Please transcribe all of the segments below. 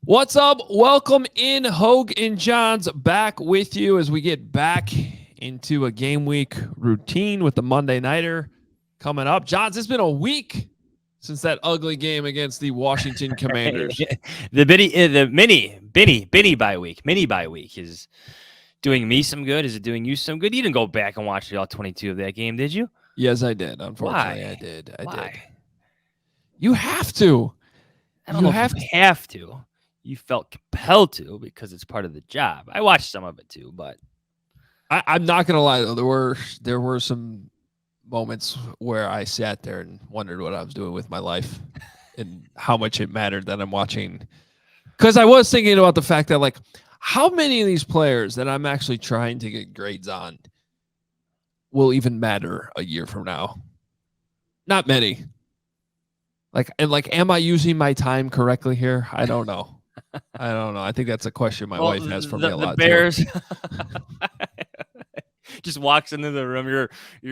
What's up? Welcome in, Hoge and Jahns, back with you as we get back into a game week routine with the Monday Nighter coming up. Jahns, it's been a week since that ugly game against the Washington Commanders. the mini bye week is doing me some good. Is it doing you some good? You didn't go back and watch all 22 of that game, did you? Yes, I did. Unfortunately, Why? I did. Why? You have to. I don't know if you have to. You felt compelled to because it's part of the job. I watched some of it too, but I'm not gonna lie though. There were some moments where I sat there and wondered what I was doing with my life and how much it mattered that I'm watching. Because I was thinking about the fact that, like, how many of these players that I'm actually trying to get grades on will even matter a year from now? Not many. Am I using my time correctly here? I don't know. I think that's a question my wife has for me a lot. The Bears just walks into the room. You're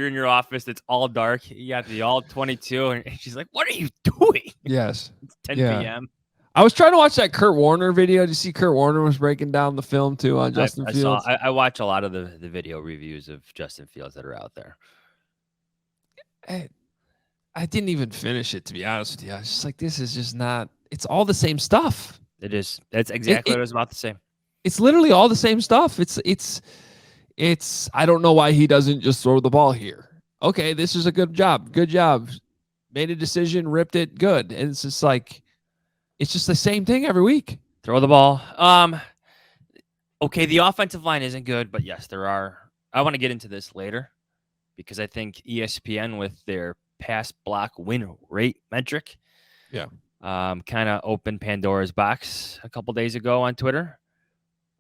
in your office. It's all dark. You got the all 22, and she's like, "What are you doing?" Yes. It's 10 p.m. I was trying to watch that Kurt Warner video. Did you see Kurt Warner was breaking down the film too on Justin Fields? I watch a lot of the video reviews of Justin Fields that are out there. I didn't even finish it, to be honest with you. I was just like, this is just not. It's all the same stuff. It is. That's exactly what I was about to say. It's literally all the same stuff. It's. I don't know why he doesn't just throw the ball here. Okay, this is a good job. Good job. Made a decision, ripped it, good. And it's just like, it's just the same thing every week. Throw the ball. Okay, the offensive line isn't good, but yes, there are. I want to get into this later because I think ESPN with their pass block win rate metric, kind of opened Pandora's box a couple days ago on Twitter.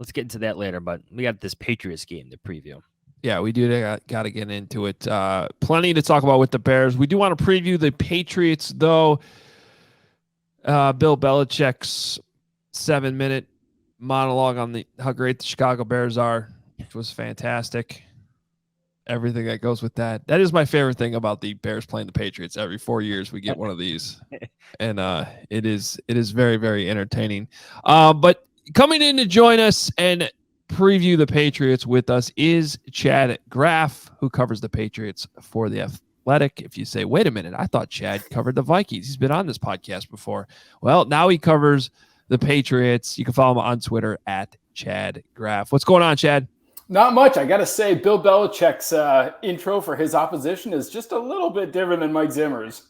Let's get into that later, but we got this Patriots game to preview. Yeah, we do got to get into it. Plenty to talk about with the Bears. We do want to preview the Patriots, though. Bill Belichick's 7-minute monologue on how great the Chicago Bears are, which was fantastic. Everything that goes with that. That is my favorite thing about the Bears playing the Patriots. Every 4 years we get one of these. And it is very, very entertaining. But coming in to join us and preview the Patriots with us is Chad Graff, who covers the Patriots for The Athletic. If you say, wait a minute, I thought Chad covered the Vikings. He's been on this podcast before. Well, now he covers the Patriots. You can follow him on Twitter at Chad Graff. What's going on, Chad? Not much. I got to say, Bill Belichick's intro for his opposition is just a little bit different than Mike Zimmer's.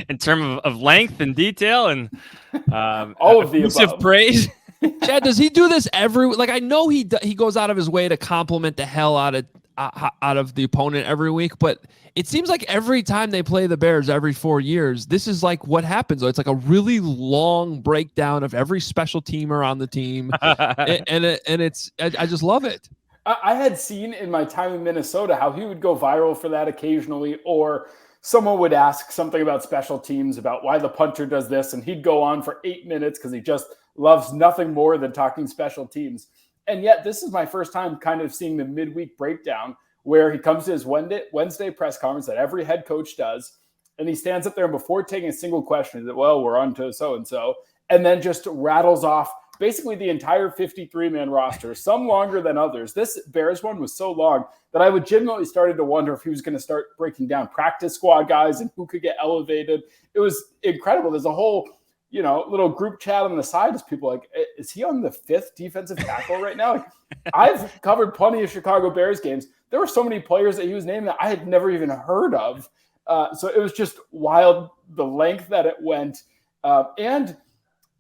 In terms of length and detail and all of the above. Praise. Chad, does he do this every? Like, I know he goes out of his way to compliment the hell out of the opponent every week, but it seems like every time they play the Bears every 4 years, this is like what happens. It's like a really long breakdown of every special teamer on the team, I just love it. I had seen in my time in Minnesota how he would go viral for that occasionally, or someone would ask something about special teams, about why the punter does this, and he'd go on for 8 minutes because he just loves nothing more than talking special teams. And yet this is my first time kind of seeing the midweek breakdown where he comes to his Wednesday press conference that every head coach does, and he stands up there and before taking a single question, he's like, well, we're on to so-and-so, and then just rattles off basically the entire 53-man roster, some longer than others. This Bears one was so long that I legitimately started to wonder if he was going to start breaking down practice squad guys and who could get elevated. It was incredible. There's a whole little group chat on the side as people like, is he on the 5th defensive tackle right now? Like, I've covered plenty of Chicago Bears games. There were so many players that he was naming that I had never even heard of. So it was just wild, the length that it went, and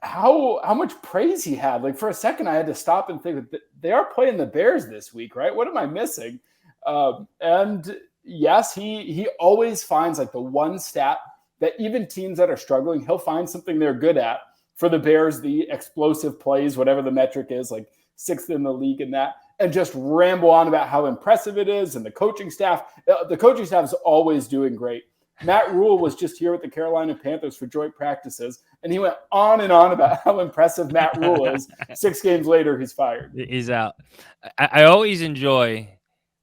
how much praise he had. Like, for a second, I had to stop and think that they are playing the Bears this week, right? What am I missing? And yes, he always finds like the one stat that even teams that are struggling, he'll find something they're good at. For the Bears, the explosive plays, whatever the metric is, like 6th in the league in that, and just ramble on about how impressive it is. And the coaching staff is always doing great. Matt Rule was just here with the Carolina Panthers for joint practices, and he went on and on about how impressive Matt Rule is. 6 games later, he's fired. He's out. I always enjoy,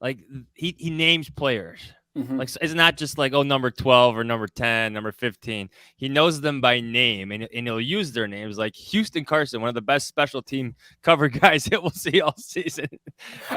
like, he names players. Mhm. Like, it's not just like, oh, number 12 or number 10, number 15. He knows them by name, and he'll use their names. Like Houston Carson, one of the best special team cover guys that we'll see all season.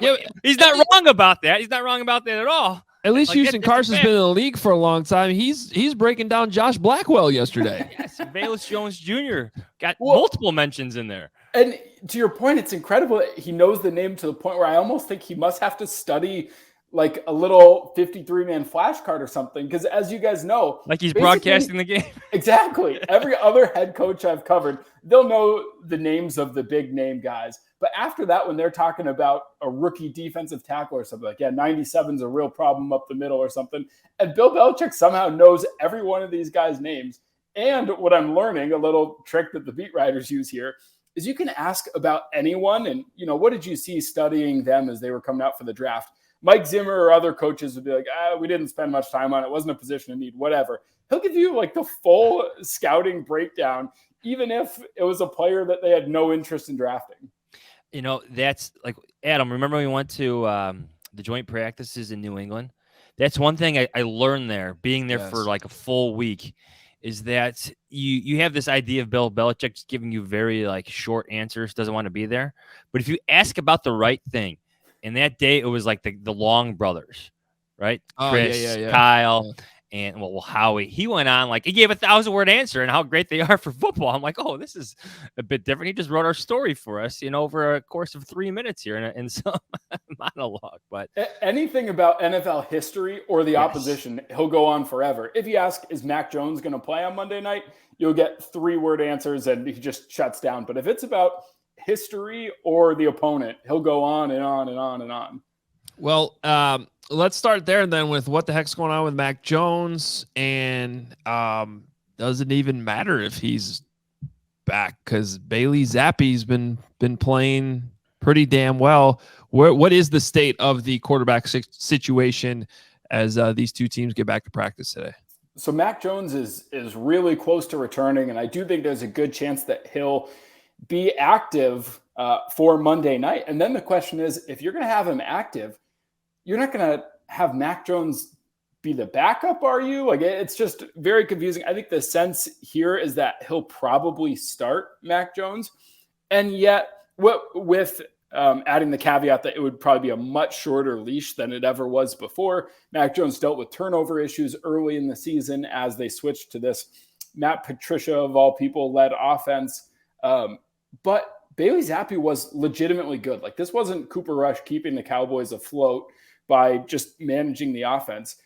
Yeah, He's not wrong about that. He's not wrong about that at all. at least Like, Houston that's a Carson's fact. been in the league for a long time. He's breaking down Josh Blackwell yesterday. Yes, Bayless Jones Jr. got Well- multiple mentions in there. And to your point, it's incredible that he knows the name to the point where I almost think he must have to study like a little 53-man flashcard or something. Because as you guys know, Like he's basically- broadcasting the game. Exactly. Every other head coach I've covered, they'll know the names of the big name guys. But after that, when they're talking about a rookie defensive tackle or something, like, 97's a real problem up the middle or something. And Bill Belichick somehow knows every one of these guys' names. And what I'm learning, a little trick that the beat writers use here, is you can ask about anyone. And, what did you see studying them as they were coming out for the draft? Mike Zimmer or other coaches would be like, we didn't spend much time on it. It wasn't a position of need, whatever. He'll give you like the full scouting breakdown, even if it was a player that they had no interest in drafting. That's like, Adam, remember we went to the joint practices in New England? That's one thing I learned there, being there for Yes. like a full week, is that you have this idea of Bill Belichick just giving you very like short answers, doesn't want to be there. But if you ask about the right thing, and that day it was like the Long brothers, right? Oh, Chris, yeah. Kyle, and Howie. He went on like he gave a 1,000-word answer and how great they are for football. I'm like, oh, this is a bit different. He just wrote our story for us, over a course of 3 minutes here in some monologue. But anything about NFL history or the Yes. opposition, he'll go on forever. If you ask, is Mac Jones going to play on Monday night? You'll get 3-word answers and he just shuts down. But if it's about history or the opponent, he'll go on and on and on and on. Well, let's start there then with what the heck's going on with Mac Jones, and does it even matter if he's back because Bailey Zappe's been playing pretty damn well. What is the state of the quarterback situation as these two teams get back to practice today? So Mac Jones is really close to returning, and I do think there's a good chance that he'll be active for Monday night. And then the question is, if you're going to have him active, you're not going to have Mac Jones be the backup, are you? Like, it's just very confusing. I think the sense here is that he'll probably start Mac Jones. And yet, with adding the caveat that it would probably be a much shorter leash than it ever was before. Mac Jones dealt with turnover issues early in the season as they switched to this Matt Patricia, of all people, led offense. But Bailey Zappe was legitimately good. Like, this wasn't Cooper Rush keeping the Cowboys afloat by just managing the offense.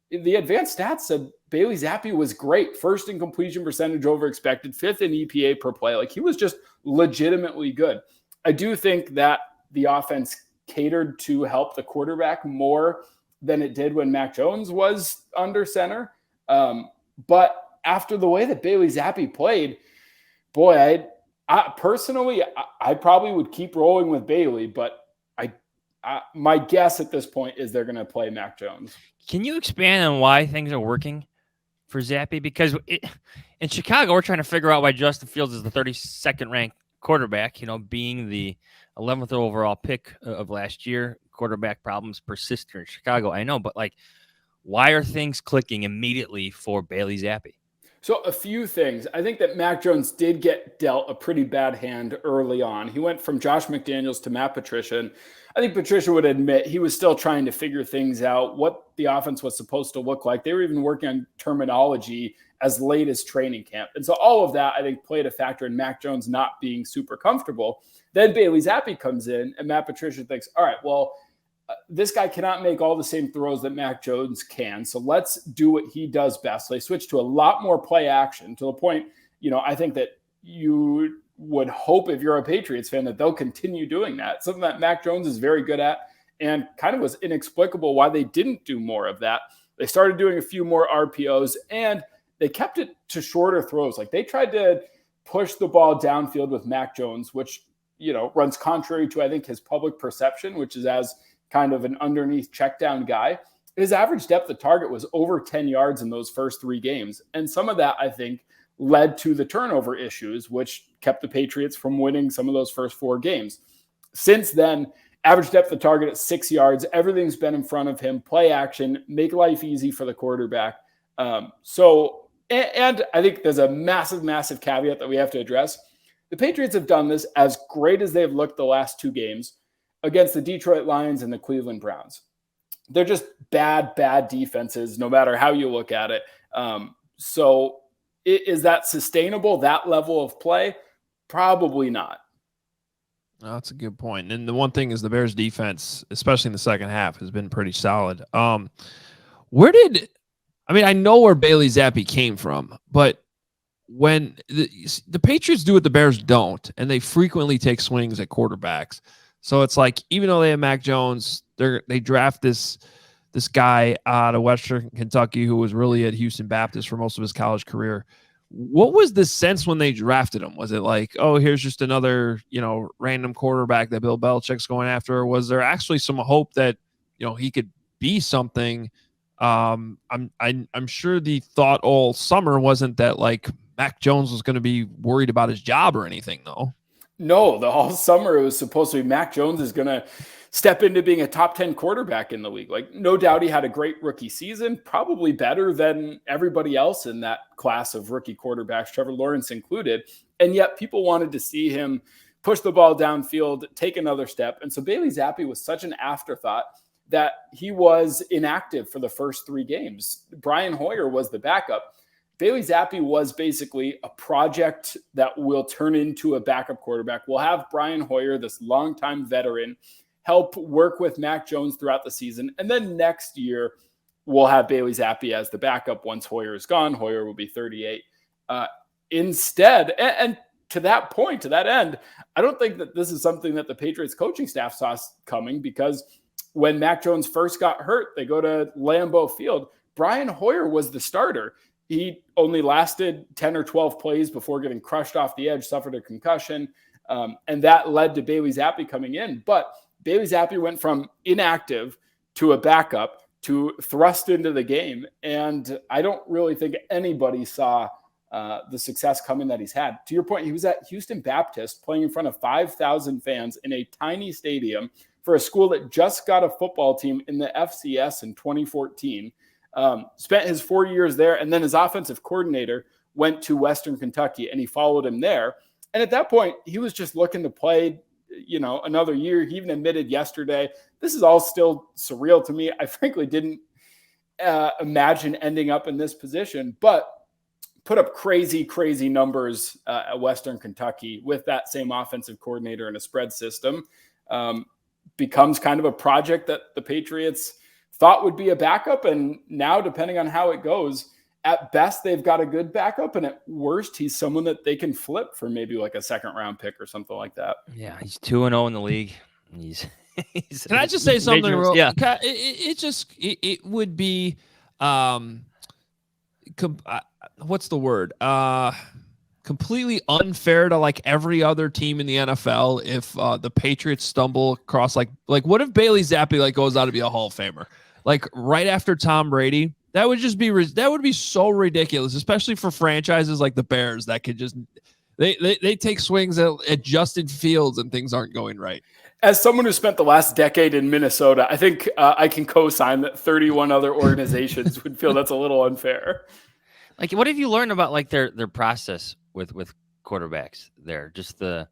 The advanced stats said Bailey Zappe was great. First in completion percentage over expected, 5th in EPA per play. Like, he was just legitimately good. I do think that the offense catered to help the quarterback more than it did when Mac Jones was under center. But after the way that Bailey Zappe played, boy, I personally, I probably would keep rolling with Bailey, but my guess at this point is they're going to play Mac Jones. Can you expand on why things are working for Zappe? Because in Chicago, we're trying to figure out why Justin Fields is the 32nd ranked quarterback, being the 11th overall pick of last year. Quarterback problems persist here in Chicago, I know, but like, why are things clicking immediately for Bailey Zappe? So a few things. I think that Mac Jones did get dealt a pretty bad hand early on. He went from Josh McDaniels to Matt Patricia. And I think Patricia would admit he was still trying to figure things out, what the offense was supposed to look like. They were even working on terminology as late as training camp. And so all of that, I think, played a factor in Mac Jones not being super comfortable. Then Bailey Zappe comes in and Matt Patricia thinks, all right, well, this guy cannot make all the same throws that Mac Jones can. So let's do what he does best. So they switch to a lot more play action to the point, I think that you would hope if you're a Patriots fan that they'll continue doing that. Something that Mac Jones is very good at and kind of was inexplicable why they didn't do more of that. They started doing a few more RPOs and they kept it to shorter throws. Like, they tried to push the ball downfield with Mac Jones, which, runs contrary to, I think, his public perception, which is as kind of an underneath check down guy. His average depth of target was over 10 yards in those first 3 games. And some of that, I think, led to the turnover issues, which kept the Patriots from winning some of those first 4 games. Since then, Average depth of target at 6 yards. Everything's been in front of him. Play action, make life easy for the quarterback. And I think there's a massive, massive caveat that we have to address. The Patriots have done this as great as they've looked the last 2 games against the Detroit Lions and the Cleveland Browns. They're just bad defenses, no matter how you look at it. So is that sustainable, that level of play? Probably not. Oh, that's a good point. And the one thing is the Bears defense, especially in the second half, has been pretty solid. I know where Bailey Zappe came from, but when the Patriots do what the Bears don't, and they frequently take swings at quarterbacks. So it's like, even though they have Mac Jones, they draft this guy out of Western Kentucky who was really at Houston Baptist for most of his college career. What was the sense when they drafted him? Was it like, oh, here's just another, random quarterback that Bill Belichick's going after? Or was there actually some hope that, he could be something? I'm sure the thought all summer wasn't that like Mac Jones was going to be worried about his job or anything, though. No, the whole summer it was supposed to be Mac Jones is going to step into being a top 10 quarterback in the league. Like, no doubt he had a great rookie season, probably better than everybody else in that class of rookie quarterbacks, Trevor Lawrence included. And yet people wanted to see him push the ball downfield, take another step. And so Bailey Zappe was such an afterthought that he was inactive for the first 3 games. Brian Hoyer was the backup. Bailey Zappe was basically a project that will turn into a backup quarterback. We'll have Brian Hoyer, this longtime veteran, help work with Mac Jones throughout the season. And then next year, we'll have Bailey Zappe as the backup. Once Hoyer is gone, Hoyer will be 38. Instead, and to that point, to that end, I don't think that this is something that the Patriots coaching staff saw coming, because when Mac Jones first got hurt, they go to Lambeau Field. Brian Hoyer was the starter. He only lasted 10 or 12 plays before getting crushed off the edge, suffered a concussion, and that led to Bailey Zappe coming in. But Bailey Zappe went from inactive to a backup to thrust into the game, and I don't really think anybody saw the success coming that he's had. To your point, he was at Houston Baptist playing in front of 5,000 fans in a tiny stadium for a school that just got a football team in the FCS in 2014. Spent his 4 years there, and then his offensive coordinator went to Western Kentucky, and he followed him there. And at that point, he was just looking to play, another year. He even admitted yesterday, this is all still surreal to me. I frankly didn't imagine ending up in this position, but put up crazy, crazy numbers at Western Kentucky with that same offensive coordinator and a spread system. Becomes kind of a project that the Patriots thought would be a backup. And now, depending on how it goes, at best, they've got a good backup. And at worst, he's someone that they can flip for maybe like a second-round pick or something like that. Yeah, he's 2-0 in the league. Can I just say something real? Yeah. It would be, what's the word? Completely unfair to like every other team in the NFL if the Patriots stumble across like what if Bailey Zappe goes out to be a Hall of Famer like right after Tom Brady? That would be so ridiculous, especially for franchises like the Bears that could just they take swings at Justin Fields and things aren't going right. As someone who spent the last decade in Minnesota, I think I can co-sign that 31 other organizations would feel that's a little unfair. Like, what have you learned about like their process with quarterbacks there? Just the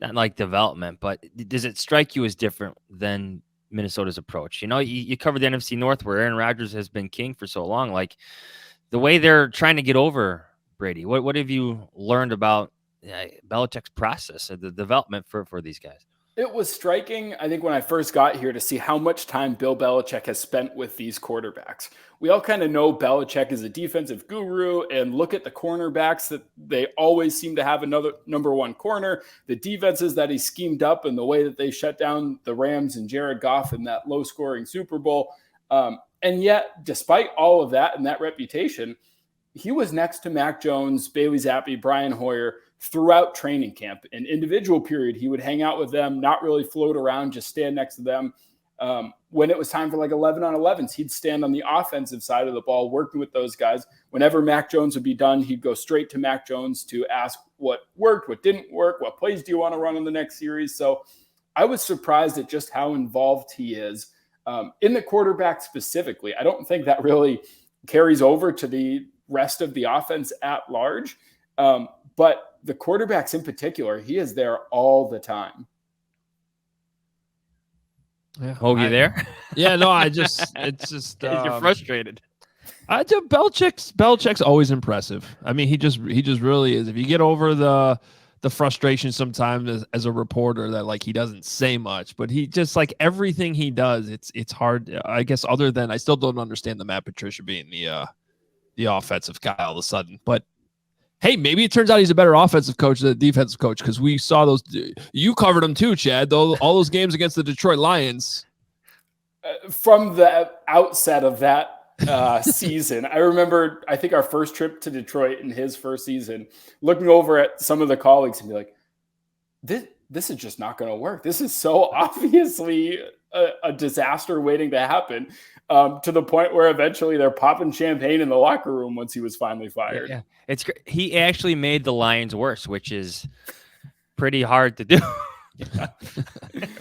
not like development, but does it strike you as different than Minnesota's approach? You covered the NFC North where Aaron Rodgers has been king for so long. Like the way they're trying to get over Brady. What have you learned about Belichick's process, the development for these guys? It was striking, I think, when I first got here to see how much time Bill Belichick has spent with these quarterbacks. We all kind of know Belichick is a defensive guru, and look at the cornerbacks that they always seem to have another number one corner, the defenses that he schemed up and the way that they shut down the Rams and Jared Goff in that low-scoring Super Bowl. And yet, despite all of that and that reputation, he was next to Mac Jones, Bailey Zappe, Brian Hoyer throughout training camp. In individual period, he would hang out with them, not really float around, just stand next to them. When it was time for like 11-on-11s, he'd stand on the offensive side of the ball working with those guys. Whenever Mac Jones would be done, he'd go straight to Mac Jones to ask what worked, what didn't work, what plays do you want to run in the next series. So I was surprised at just how involved he is in the quarterback specifically. I don't think that really carries over to the rest of the offense at large. But the quarterbacks in particular, he is there all the time. Yeah, Hoge, you there? Yeah, no, it's just you're frustrated. I do. Belichick's always impressive. I mean, he just really is. If you get over the frustration sometimes as a reporter that like he doesn't say much, but he just like everything he does, it's hard. I guess other than I still don't understand the Matt Patricia being the offensive guy all of a sudden. But hey, maybe it turns out he's a better offensive coach than defensive coach because we saw those. You covered him too, Chad. All those games against the Detroit Lions. From the outset of that season, I remember, I think our first trip to Detroit in his first season, looking over at some of the colleagues and be like, this is just not going to work. This is so obviously a disaster waiting to happen, to the point where eventually they're popping champagne in the locker room once he was finally fired. Yeah. It's he actually made the Lions worse, which is pretty hard to do.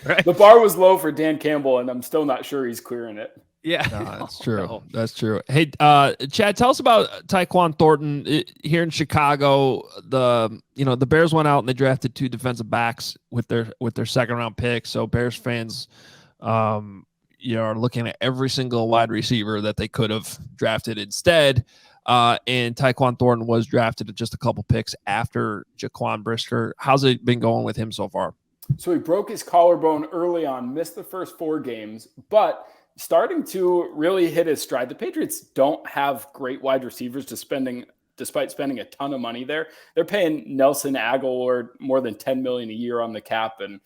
Right? The bar was low for Dan Campbell, and I'm still not sure he's clearing it. Yeah, no, that's true. No. That's true. Hey, Chad, tell us about Tyquan Thornton here in Chicago. The Bears went out and they drafted 2 defensive backs with their second round pick. So Bears fans, are looking at every single wide receiver that they could have drafted instead. And Tyquan Thornton was drafted just a couple picks after Jaquan Brisker. How's it been going with him so far? So he broke his collarbone early on, missed the first 4 games, but starting to really hit his stride. The Patriots don't have great wide receivers despite spending a ton of money there. They're paying Nelson Aguilar more than $10 million a year on the cap, and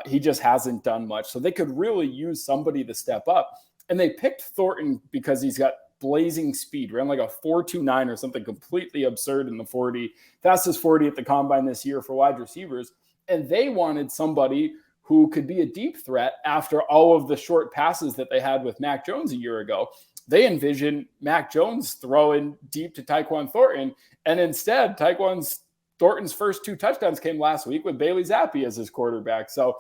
he just hasn't done much. So they could really use somebody to step up. And they picked Thornton because he's got blazing speed, ran like a 4.29 or something completely absurd in the 40, fastest 40 at the combine this year for wide receivers. And they wanted somebody who could be a deep threat after all of the short passes that they had with Mac Jones a year ago. They envisioned Mac Jones throwing deep to Tyquan Thornton, and instead Thornton's first 2 touchdowns came last week with Bailey Zappe as his quarterback. So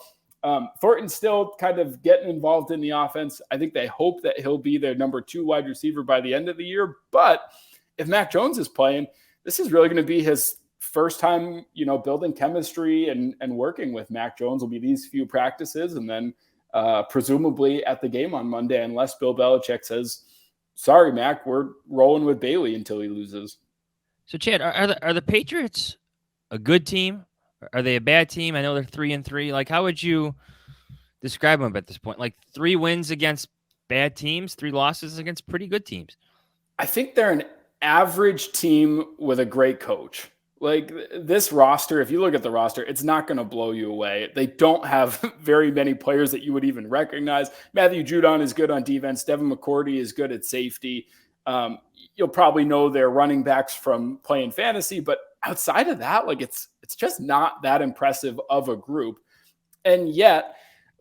Thornton's still kind of getting involved in the offense. I think they hope that he'll be their number 2 wide receiver by the end of the year. But if Mac Jones is playing, this is really going to be his first time, building chemistry and working with Mac Jones. Will be these few practices, and then presumably at the game on Monday, unless Bill Belichick says, sorry, Mac, we're rolling with Bailey until he loses. So, Chad, are the Patriots a good team? Are they a bad team? I know they're 3-3. Like, how would you describe them at this point? Like 3 wins against bad teams, 3 losses against pretty good teams. I think they're an average team with a great coach. Like this roster, if you look at the roster, it's not going to blow you away. They don't have very many players that you would even recognize. Matthew Judon is good on defense. Devin McCourty is good at safety. You'll probably know their running backs from playing fantasy, but outside of that, like it's just not that impressive of a group. And yet,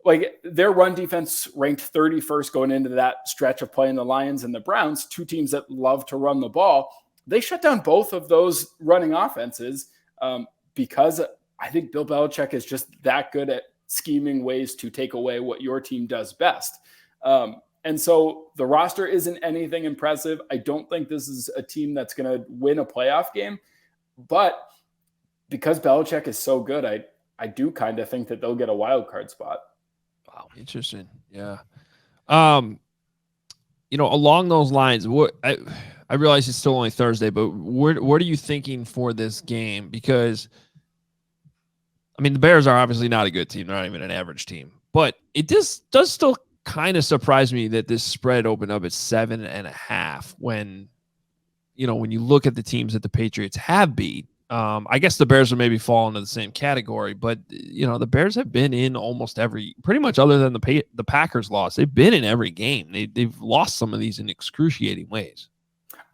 like their run defense ranked 31st going into that stretch of playing the Lions and the Browns, 2 teams that love to run the ball. They shut down both of those running offenses because I think Bill Belichick is just that good at scheming ways to take away what your team does best. And so the roster isn't anything impressive. I don't think this is a team that's going to win a playoff game. But because Belichick is so good, I do kind of think that they'll get a wild card spot. Wow, interesting. Yeah. Along those lines, I realize it's still only Thursday, but what are you thinking for this game? Because, I mean, the Bears are obviously not a good team. They're not even an average team. But it just does still kind of surprise me that this spread opened up at 7.5 when you look at the teams that the Patriots have beat. I guess the Bears are maybe fall into the same category, but the Bears have been in almost pretty much other than the Packers loss. They've been in every game. They've lost some of these in excruciating ways.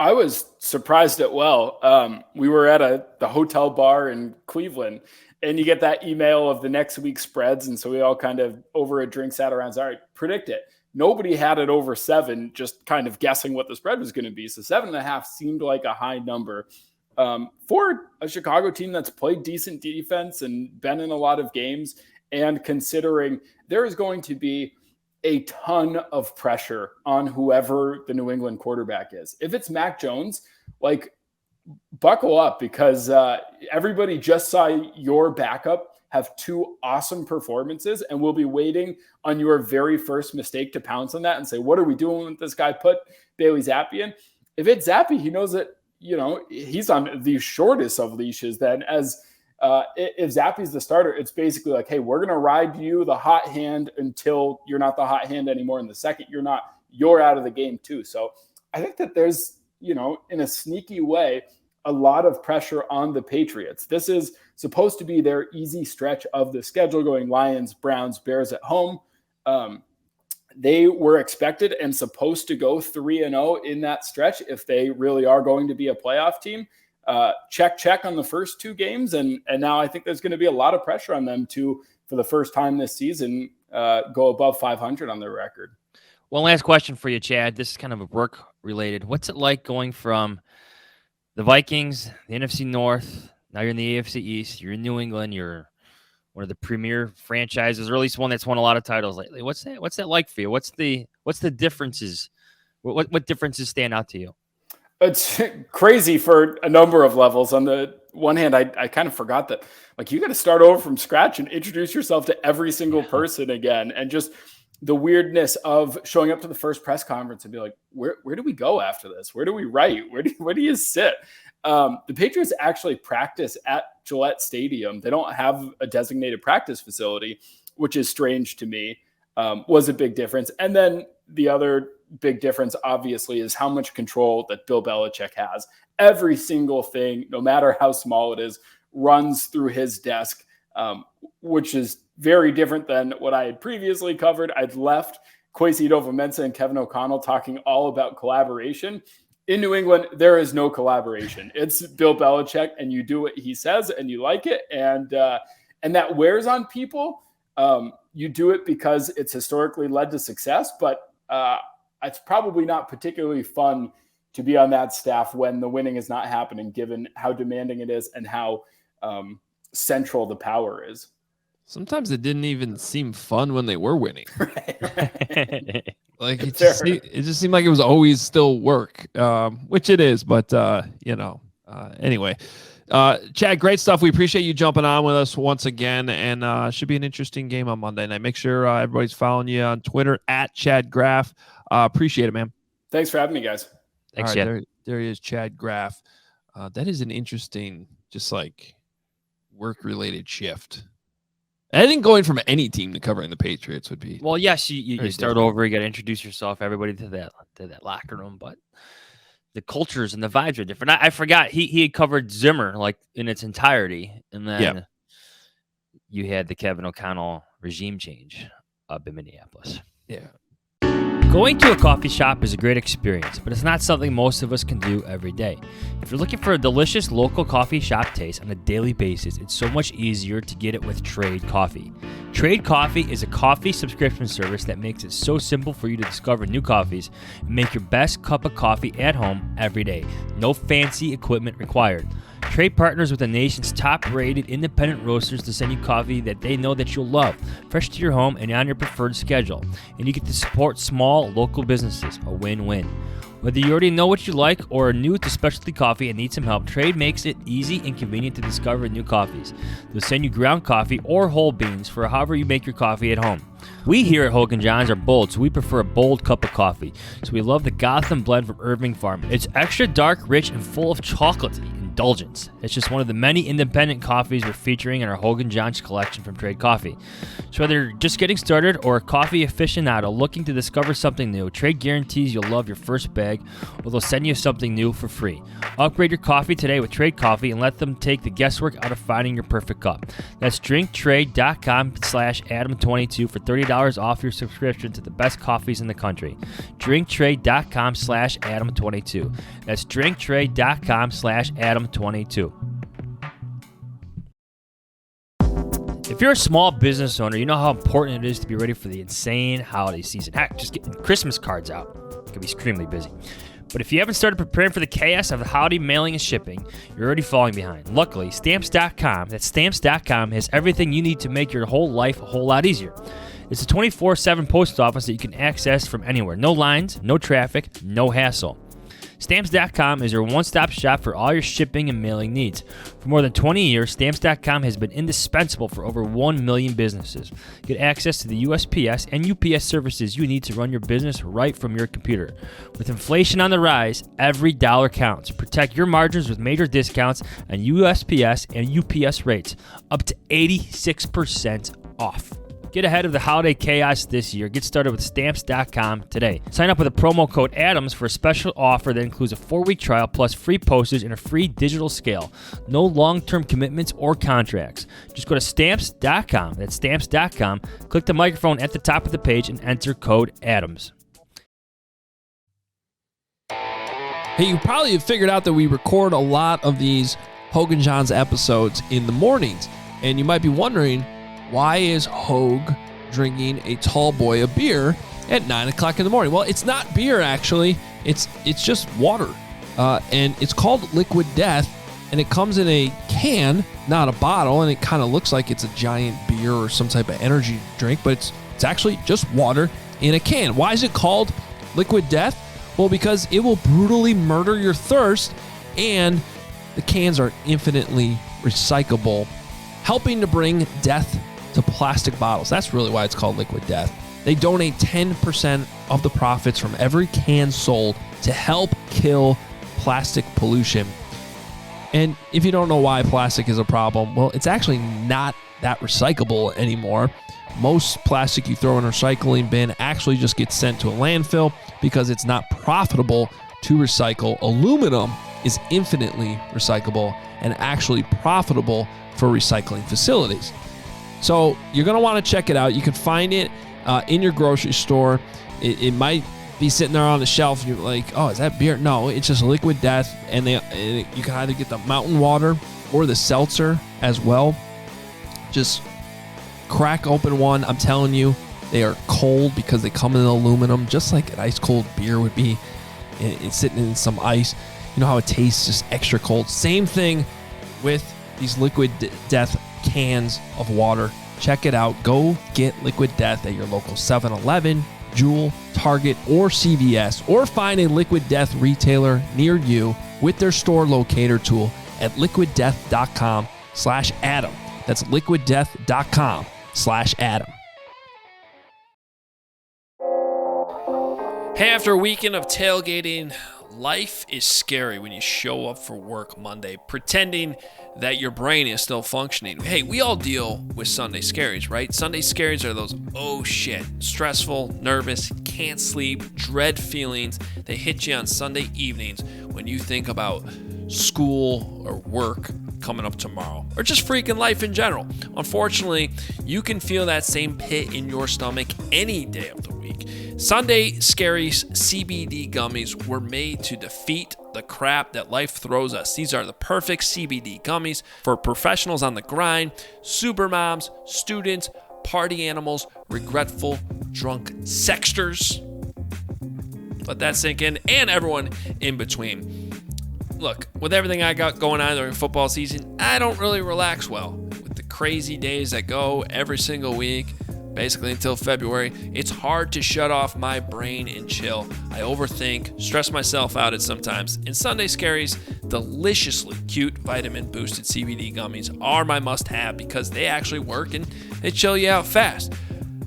I was surprised at we were at the hotel bar in Cleveland, and you get that email of the next week's spreads. And so we all kind of over a drink sat around, all right, predict it. Nobody had it over 7, just kind of guessing what the spread was going to be. So 7.5 seemed like a high number. For a Chicago team that's played decent defense and been in a lot of games And considering there is going to be a ton of pressure on whoever the New England quarterback is. If it's Mac Jones, like, buckle up, because everybody just saw your backup have 2 awesome performances, and we'll be waiting on your very first mistake to pounce on that and say, what are we doing with this guy? Put Bailey Zappe in. If it's Zappe, he knows that, he's on the shortest of leashes then. As if Zappe's the starter, it's basically like, hey, we're going to ride you the hot hand until you're not the hot hand anymore. And the second you're not, you're out of the game too. So I think that there's, in a sneaky way, a lot of pressure on the Patriots. This is supposed to be their easy stretch of the schedule, going Lions, Browns, Bears at home. They were expected and supposed to go 3-0 in that stretch if they really are going to be a playoff team. Check on the first 2 games, and now I think there's going to be a lot of pressure on them to, for the first time this season, go above 500 on their record. One last question for you, Chad. This is kind of a work related. What's it like going from the Vikings, the NFC North, now you're in the AFC East, you're in New England, you're one of the premier franchises, or at least one that's won a lot of titles lately. What's that like for you? What's the differences? What differences stand out to you? It's crazy for a number of levels. On the one hand, I kind of forgot that, like, you got to start over from scratch and introduce yourself to every single person again. And just the weirdness of showing up to the first press conference and be like, where do we go after this? Where do we write? Where do you sit? The Patriots actually practice at Gillette Stadium. They don't have a designated practice facility, which is strange to me. Was a big difference. And then the other big difference, obviously, is how much control that Bill Belichick has. Every single thing, no matter how small it is, runs through his desk, which is very different than what I had previously covered. I'd left Kwesi Adofo-Mensah and Kevin O'Connell talking all about collaboration. In New England, there is no collaboration. It's Bill Belichick, and you do what he says, and you like it, and that wears on people. You do it because it's historically led to success, but it's probably not particularly fun to be on that staff when the winning is not happening, given how demanding it is and how central the power is. Sometimes it didn't even seem fun when they were winning. Right. Like it just seemed like it was always still work, which it is. But anyway, Chad, great stuff. We appreciate you jumping on with us once again, and should be an interesting game on Monday night. Make sure everybody's following you on Twitter at Chad Graff. Appreciate it, man. Thanks for having me, guys. Thanks, Chad. Chad. There he is, Chad Graff. That is an interesting, just like work-related shift. I think going from any team to covering the Patriots would be yes. You start different. over. You got to introduce yourself, everybody to that locker room, but the cultures and the vibes are different. I forgot he had covered Zimmer like in its entirety, and then you had the Kevin O'Connell regime change up in Minneapolis. Yeah. Going to a coffee shop is a great experience, but it's not something most of us can do every day. If you're looking for a delicious local coffee shop taste on a daily basis, it's so much easier to get it with Trade Coffee. Trade Coffee is a coffee subscription service that makes it so simple for you to discover new coffees and make your best cup of coffee at home every day. No fancy equipment required. Trade partners with the nation's top-rated independent roasters to send you coffee that they know that you'll love, fresh to your home and on your preferred schedule. And you get to support small, local businesses, a win-win. Whether you already know what you like or are new to specialty coffee and need some help, Trade makes it easy and convenient to discover new coffees. They'll send you ground coffee or whole beans for however you make your coffee at home. We here at Hoge and Jahns are bold, so we prefer a bold cup of coffee. So we love the Gotham blend from Irving Farm. It's extra dark, rich, and full of chocolate indulgence. It's just one of the many independent coffees we're featuring in our Hoge and Jahns collection from Trade Coffee. So whether you're just getting started or a coffee aficionado looking to discover something new, Trade guarantees you'll love your first bag, or they'll send you something new for free. Upgrade your coffee today with Trade Coffee and let them take the guesswork out of finding your perfect cup. That's drinktrade.com/Adam22 for $30 off your subscription to the best coffees in the country. drinktrade.com/Adam22. That's drinktrade.com/Adam22. If you're a small business owner, you know how important it is to be ready for the insane holiday season. Heck, just getting Christmas cards out can be extremely busy. But if you haven't started preparing for the chaos of the holiday mailing and shipping, you're already falling behind. Luckily, Stamps.com, that's Stamps.com, has everything you need to make your whole life a whole lot easier. It's a 24/7 post office that you can access from anywhere. No lines, no traffic, no hassle. Stamps.com is your one-stop shop for all your shipping and mailing needs. For more than 20 years, Stamps.com has been indispensable for over 1 million businesses. Get access to the USPS and UPS services you need to run your business right from your computer. With inflation on the rise, every dollar counts. Protect your margins with major discounts on USPS and UPS rates, up to 86% off. Get ahead of the holiday chaos this year. Get started with Stamps.com today. Sign up with a promo code ADAMS for a special offer that includes a 4-week trial plus free postage and a free digital scale. No long-term commitments or contracts. Just go to Stamps.com. That's Stamps.com. Click the microphone at the top of the page and enter code ADAMS. Hey, you probably have figured out that we record a lot of these Hoge and Jahns episodes in the mornings. And you might be wondering, why is Hoge drinking a tall boy of beer at 9 o'clock in the morning? Well, it's not beer, actually. It's just water. And it's called Liquid Death, and it comes in a can, not a bottle, and it kind of looks like it's a giant beer or some type of energy drink, but it's actually just water in a can. Why is it called Liquid Death? Well, because it will brutally murder your thirst, and the cans are infinitely recyclable, helping to bring death to plastic bottles. That's really why it's called Liquid Death. They donate 10% of the profits from every can sold to help kill plastic pollution. And if you don't know why plastic is a problem, well, it's actually not that recyclable anymore. Most plastic you throw in a recycling bin actually just gets sent to a landfill because it's not profitable to recycle. Aluminum is infinitely recyclable and actually profitable for recycling facilities. So you're going to want to check it out. You can find it in your grocery store. It might be sitting there on the shelf. You're like, oh, is that beer? No, it's just Liquid Death. And you can either get the mountain water or the seltzer as well. Just crack open one. I'm telling you, they are cold because they come in aluminum, just like an ice cold beer would be. It's sitting in some ice. You know how it tastes, just extra cold. Same thing with these Liquid Death cans of water. Check it out. Go get Liquid Death at your local 7-Eleven, Jewel, Target, or CVS, or find a Liquid Death retailer near you with their store locator tool at liquiddeath.com/Adam. That's liquiddeath.com/Adam. Hey, after a weekend of tailgating, life is scary when you show up for work Monday pretending that your brain is still functioning. Hey, we all deal with Sunday scaries, right? Sunday scaries are those, oh shit, stressful, nervous, can't sleep, dread feelings. They hit you on Sunday evenings when you think about school or work coming up tomorrow, or just freaking life in general. Unfortunately, you can feel that same pit in your stomach any day of the week. Sunday Scaries CBD gummies were made to defeat the crap that life throws us. These are the perfect CBD gummies for professionals on the grind, super moms, students, party animals, regretful, drunk sexters. Let that sink in, and everyone in between. Look, with everything I got going on during football season, I don't really relax well. With the crazy days that go every single week, basically until February, it's hard to shut off my brain and chill. I overthink, stress myself out at sometimes. And Sunday Scaries, deliciously cute vitamin-boosted CBD gummies are my must-have because they actually work and they chill you out fast.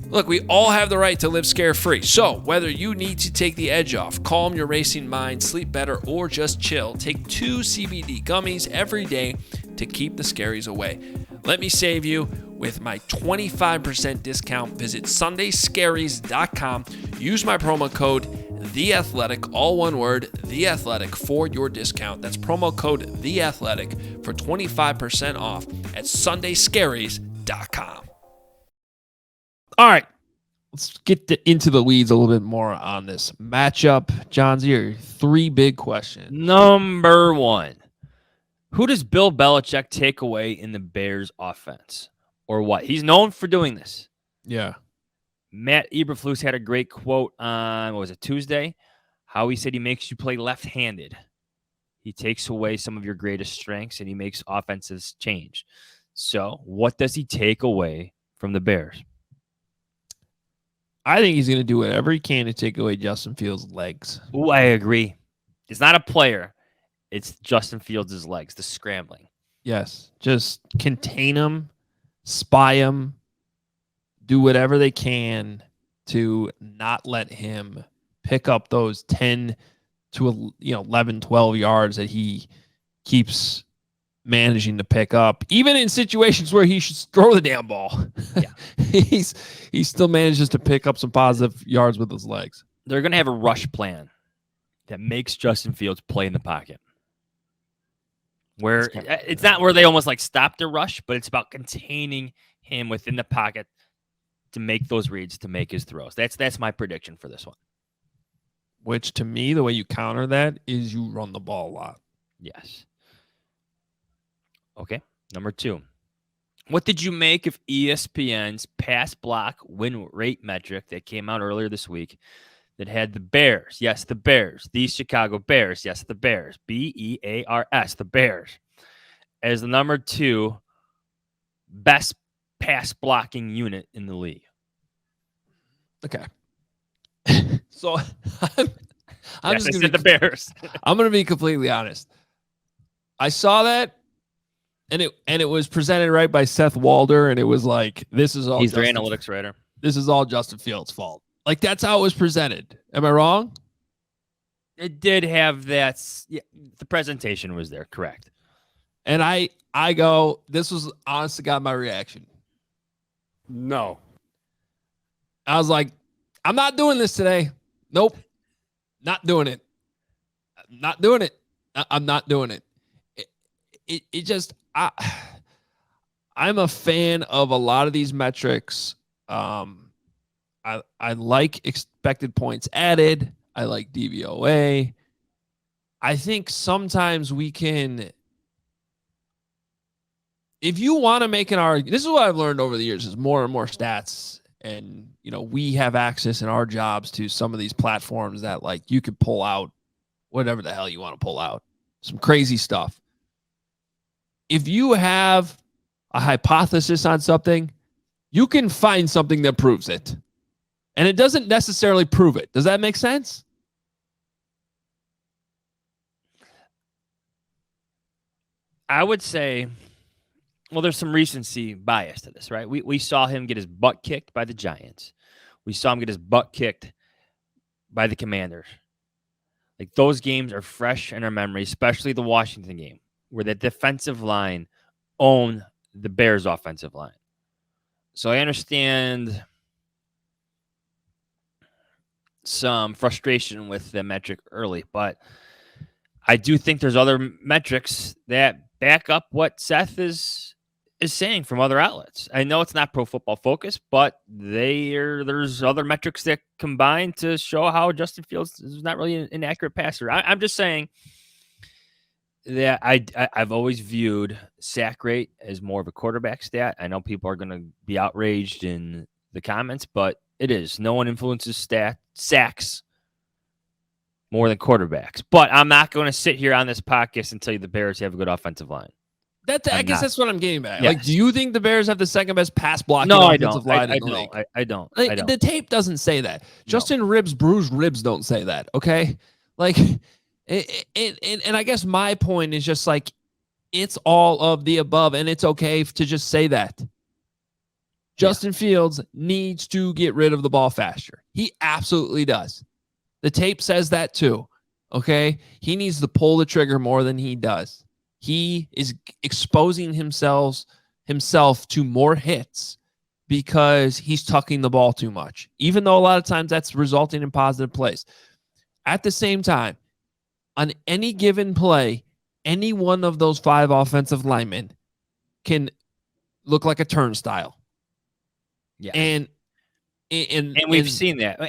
Look, we all have the right to live scare-free. So whether you need to take the edge off, calm your racing mind, sleep better, or just chill, take 2 CBD gummies every day to keep the scaries away. Let me save you with my 25% discount. Visit sundayscaries.com. Use my promo code THEATHLETIC, all one word, THEATHLETIC, for your discount. That's promo code THEATHLETIC for 25% off at sundayscaries.com. All right, let's get into the weeds a little bit more on this matchup. Jahns, here, 3 big questions. Number 1. Who does Bill Belichick take away in the Bears offense? Or what? He's known for doing this. Yeah. Matt Eberflus had a great quote on, Tuesday? Howie said he makes you play left-handed. He takes away some of your greatest strengths, and he makes offenses change. So what does he take away from the Bears? I think he's going to do whatever he can to take away Justin Fields' legs. Ooh, I agree. It's not a player. It's Justin Fields' legs, the scrambling. Yes. Just contain him, spy him, do whatever they can to not let him pick up those 10 to 11, 12 yards that he keeps managing to pick up, even in situations where he should throw the damn ball. Yeah. he still manages to pick up some positive yards with his legs. They're going to have a rush plan that makes Justin Fields play in the pocket. Where it's not where they almost like stop the rush, but it's about containing him within the pocket to make those reads, to make his throws. That's my prediction for this one. Which, to me, the way you counter that is you run the ball a lot. Yes. Okay, number 2. What did you make of ESPN's pass block win rate metric that came out earlier this week that had the Bears, yes, the Bears, the Chicago Bears, yes, the Bears, Bears, the Bears, as the number 2 best pass blocking unit in the league? Okay. So I'm Yes, just I gonna said the Bears. I'm going to be completely honest. I saw that, and it was presented right by Seth Walder, and it was like, this is all He's their analytics writer. This is all Justin Fields' fault. Like, that's how it was presented. Am I wrong? It did have that. Yeah, the presentation was there, correct. And I go, this was honest to God my reaction. No. I was like, I'm not doing this today. Nope. Not doing it. Not doing it. I'm not doing it. It just, I'm a fan of a lot of these metrics. I like expected points added. I like DVOA. I think sometimes we can, if you want to make an argument, this is what I've learned over the years, is more and more stats. And, we have access in our jobs to some of these platforms that, like, you could pull out whatever the hell you want to pull out. Some crazy stuff. If you have a hypothesis on something, you can find something that proves it. And it doesn't necessarily prove it. Does that make sense? I would say, well, there's some recency bias to this, right? We saw him get his butt kicked by the Giants. We saw him get his butt kicked by the Commanders. Like, those games are fresh in our memory, especially the Washington game, where the defensive line owned the Bears' offensive line. So I understand some frustration with the metric early, but I do think there's other metrics that back up what Seth is saying from other outlets. I know it's not Pro Football Focus, but there's other metrics that combine to show how Justin Fields is not really an inaccurate passer. I'm just saying that I've always viewed sack rate as more of a quarterback stat. I know people are going to be outraged in the comments, but it is. No one influences sacks more than quarterbacks. But I'm not going to sit here on this podcast and tell you the Bears have a good offensive line. I guess that's what I'm getting at. Yes. Like, do you think the Bears have the second best pass blocking No, I offensive don't. line I in the don't. league? I don't. Like, I don't. the tape doesn't say that. No. Justin Ribs' bruised ribs don't say that. Okay, like, and I guess my point is just like, it's all of the above, and it's okay to just say that. Justin Fields needs to get rid of the ball faster. He absolutely does. The tape says that too. Okay, he needs to pull the trigger more than he does. He is exposing himself to more hits because he's tucking the ball too much, even though a lot of times that's resulting in positive plays. At the same time, on any given play, any one of those 5 offensive linemen can look like a turnstile. Yeah. And we've seen that.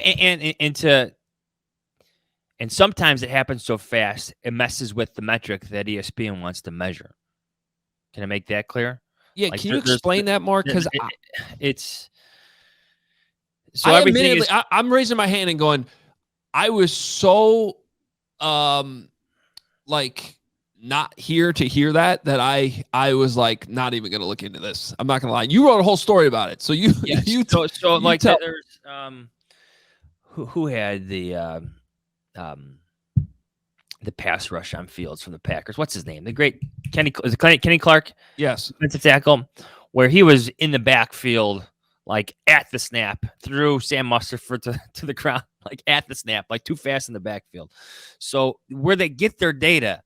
And sometimes it happens so fast, it messes with the metric that ESPN wants to measure. Can I make that clear? Yeah, like, can you explain that more? Because it's so everything is. I'm raising my hand and going, I was so like not here to hear that I was like not even gonna look into this. I'm not gonna lie. You wrote a whole story about it. So you Yes. you So you like tell. there's who had the pass rush on Fields from the Packers. What's his name? The great Kenny Clark, Yes. defensive tackle, where he was in the backfield, like at the snap, threw Sam Mustard to the ground, like at the snap, like too fast in the backfield. So where they get their data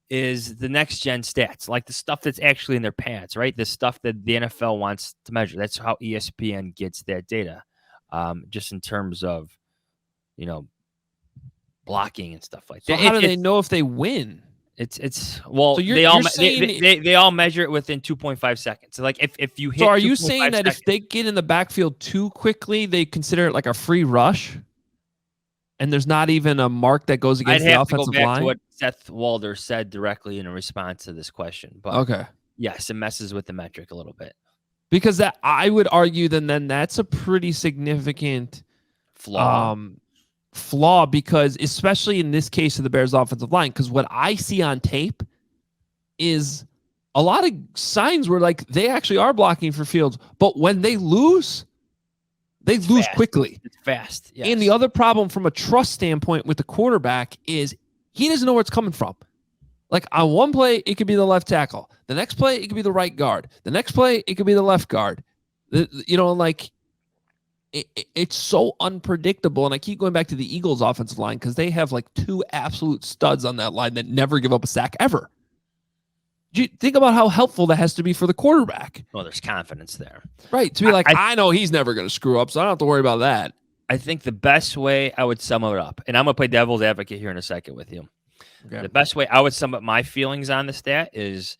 is the next gen stats, like the stuff that's actually in their pads, right? The stuff that the NFL wants to measure. That's how ESPN gets that data, just in terms of, blocking and stuff like So that. how do they know if they win? It's well, So they all measure it within 2.5 seconds. So like if you hit, so are you saying that seconds, if they get in the backfield too quickly, they consider it like a free rush? And there's not even a mark that goes against I'd the have to go offensive back line? to what Seth Walder said directly in response to this question. But Okay. yes, it messes with the metric a little bit. Because that I would argue then that's a pretty significant flaw because especially in this case of the Bears offensive line, because what I see on tape is a lot of signs where like they actually are blocking for Fields, but when they lose Fast. quickly. It's fast. Yes. And the other problem from a trust standpoint with the quarterback is he doesn't know where it's coming from. Like on one play, it could be the left tackle. The next play, it could be the right guard. The next play, it could be the left guard. It's so unpredictable. And I keep going back to the Eagles offensive line because they have like two absolute studs on that line that never give up a sack ever. Do you think about how helpful that has to be for the quarterback? Well, there's confidence there. Right. To be like, I know he's never going to screw up, so I don't have to worry about that. I think the best way I would sum it up, and I'm going to play devil's advocate here in a second with you. Okay. The best way I would sum up my feelings on the stat is,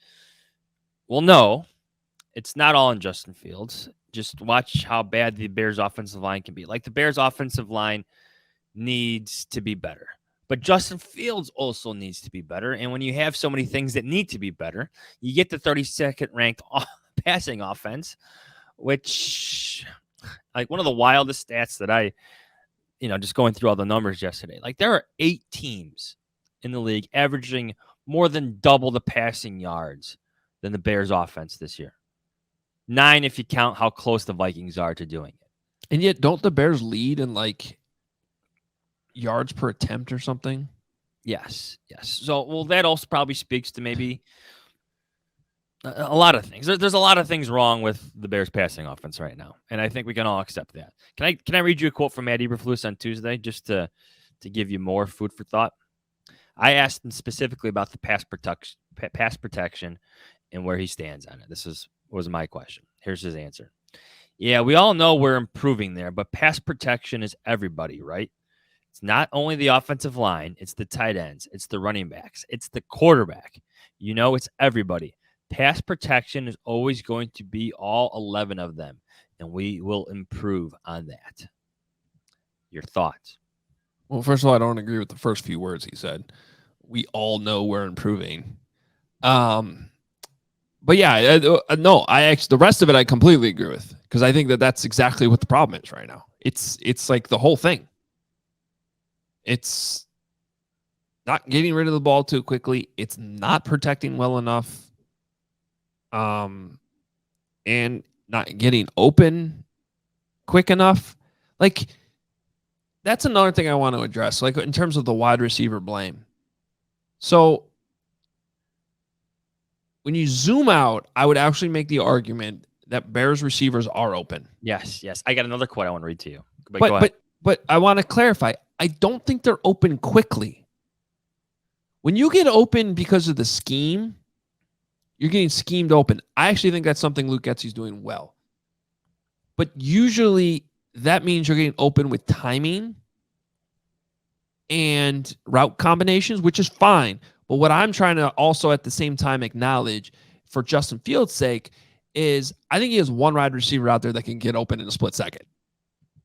well, no, it's not all in Justin Fields. Just watch how bad the Bears offensive line can be. Like the Bears offensive line needs to be better. But Justin Fields also needs to be better. And when you have so many things that need to be better, you get the 32nd ranked passing offense, which, like, one of the wildest stats that I, just going through all the numbers yesterday, like there are 8 teams in the league averaging more than double the passing yards than the Bears offense this year. 9 if you count how close the Vikings are to doing it. And yet, don't the Bears lead in like yards per attempt or something? Yes. So, well, that also probably speaks to maybe a lot of things. There's a lot of things wrong with the Bears passing offense right now, and I think we can all accept that. Can I read you a quote from Matt Eberflus on Tuesday just to give you more food for thought? I asked him specifically about the pass protection and where he stands on it. This was my question. Here's his answer. Yeah, we all know we're improving there, but pass protection is everybody, right? It's not only the offensive line, it's the tight ends, it's the running backs, it's the quarterback. It's everybody. Pass protection is always going to be all 11 of them, and we will improve on that. Your thoughts? Well, first of all, I don't agree with the first few words he said. We all know we're improving. But yeah, no, the rest of it I completely agree with because I think that's exactly what the problem is right now. It's like the whole thing. It's not getting rid of the ball too quickly. It's not protecting well enough. And not getting open quick enough. Like, that's another thing I want to address, like in terms of the wide receiver blame. So when you zoom out, I would actually make the argument that Bears receivers are open. Yes. I got another quote I want to read to you. But go ahead. But I want to clarify. I don't think they're open quickly. When you get open because of the scheme, you're getting schemed open. I actually think that's something Luke Getsy's doing well. But usually that means you're getting open with timing and route combinations, which is fine. But what I'm trying to also at the same time acknowledge for Justin Fields' sake is I think he has one wide receiver out there that can get open in a split second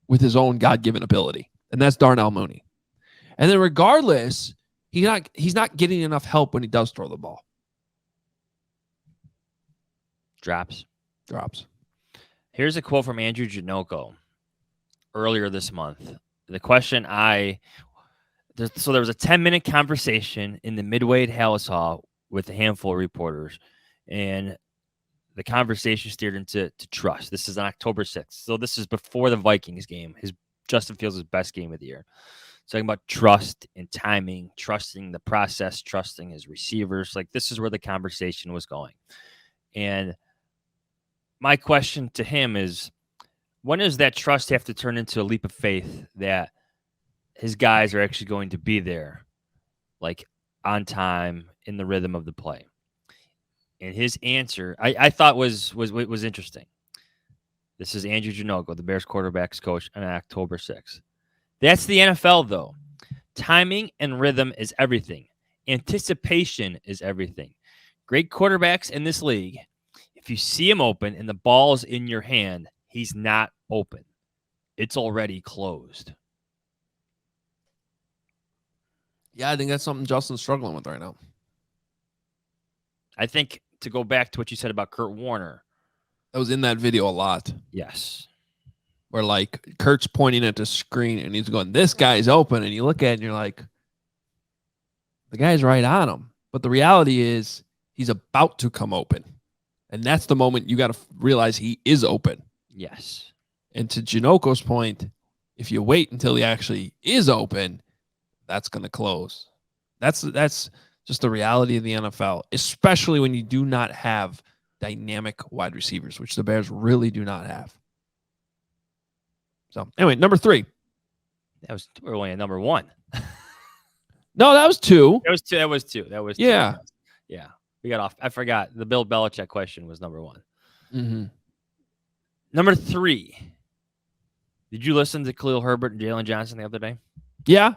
with his own God-given ability, and that's Darnell Mooney. And then regardless, he's not getting enough help when he does throw the ball. Drops. Here's a quote from Andrew Janoko earlier this month. The question I So there was a 10-minute conversation in the midway at Hallis Hall with a handful of reporters, and the conversation steered into trust. This is on October 6th. So this is before the Vikings game. Justin Fields' best game of the year. Talking about trust and timing, trusting the process, trusting his receivers. Like, this is where the conversation was going. And my question to him is, when does that trust have to turn into a leap of faith that his guys are actually going to be there, like, on time, in the rhythm of the play? And his answer, I thought was interesting. This is Andrew Janogo, the Bears quarterbacks coach, on October 6th. That's the NFL, though. Timing and rhythm is everything. Anticipation is everything. Great quarterbacks in this league, if you see him open and the ball's in your hand, he's not open. It's already closed. Yeah, I think that's something Justin's struggling with right now. I think, to go back to what you said about Kurt Warner. That was in that video a lot. Yes. Where, like, Kurt's pointing at the screen and he's going, this guy's open. And you look at it and you're like, the guy's right on him. But the reality is he's about to come open. And that's the moment you got to realize he is open. Yes. And to Janoko's point, if you wait until he actually is open, that's going to close. That's just the reality of the NFL, especially when you do not have dynamic wide receivers, which the Bears really do not have. So, anyway, number 3. We're only at number 1. No, that was 2. That was two. Yeah. Yeah. We got off. I forgot. The Bill Belichick question was number 1. Mm-hmm. Number 3. Did you listen to Khalil Herbert and Jalen Johnson the other day? Yeah.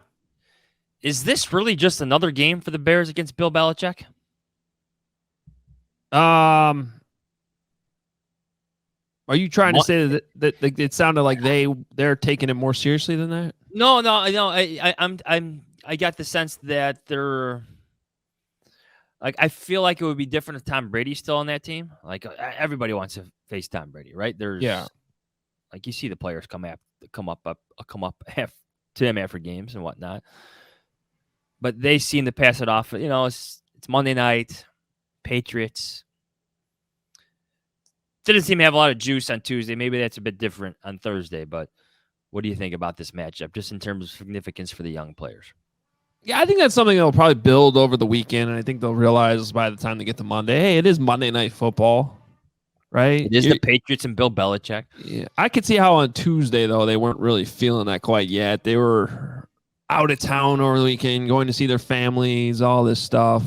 Is this really just another game for the Bears against Bill Belichick? Are you trying to say that it sounded like they're taking it more seriously than that? No. I got the sense that they're, like, I feel like it would be different if Tom Brady's still on that team. Like, everybody wants to face Tom Brady, right? Like, you see the players come up to him after games and whatnot. But they seem to pass it off. You know, it's Monday night, Patriots. Didn't seem to have a lot of juice on Tuesday. Maybe that's a bit different on Thursday. But what do you think about this matchup, just in terms of significance for the young players? Yeah, I think that's something they'll probably build over the weekend, and I think they'll realize by the time they get to Monday, hey, it is Monday Night Football, right? It is the Patriots and Bill Belichick. Yeah, I could see how on Tuesday, though, they weren't really feeling that quite yet. They were out of town over the weekend, going to see their families, all this stuff.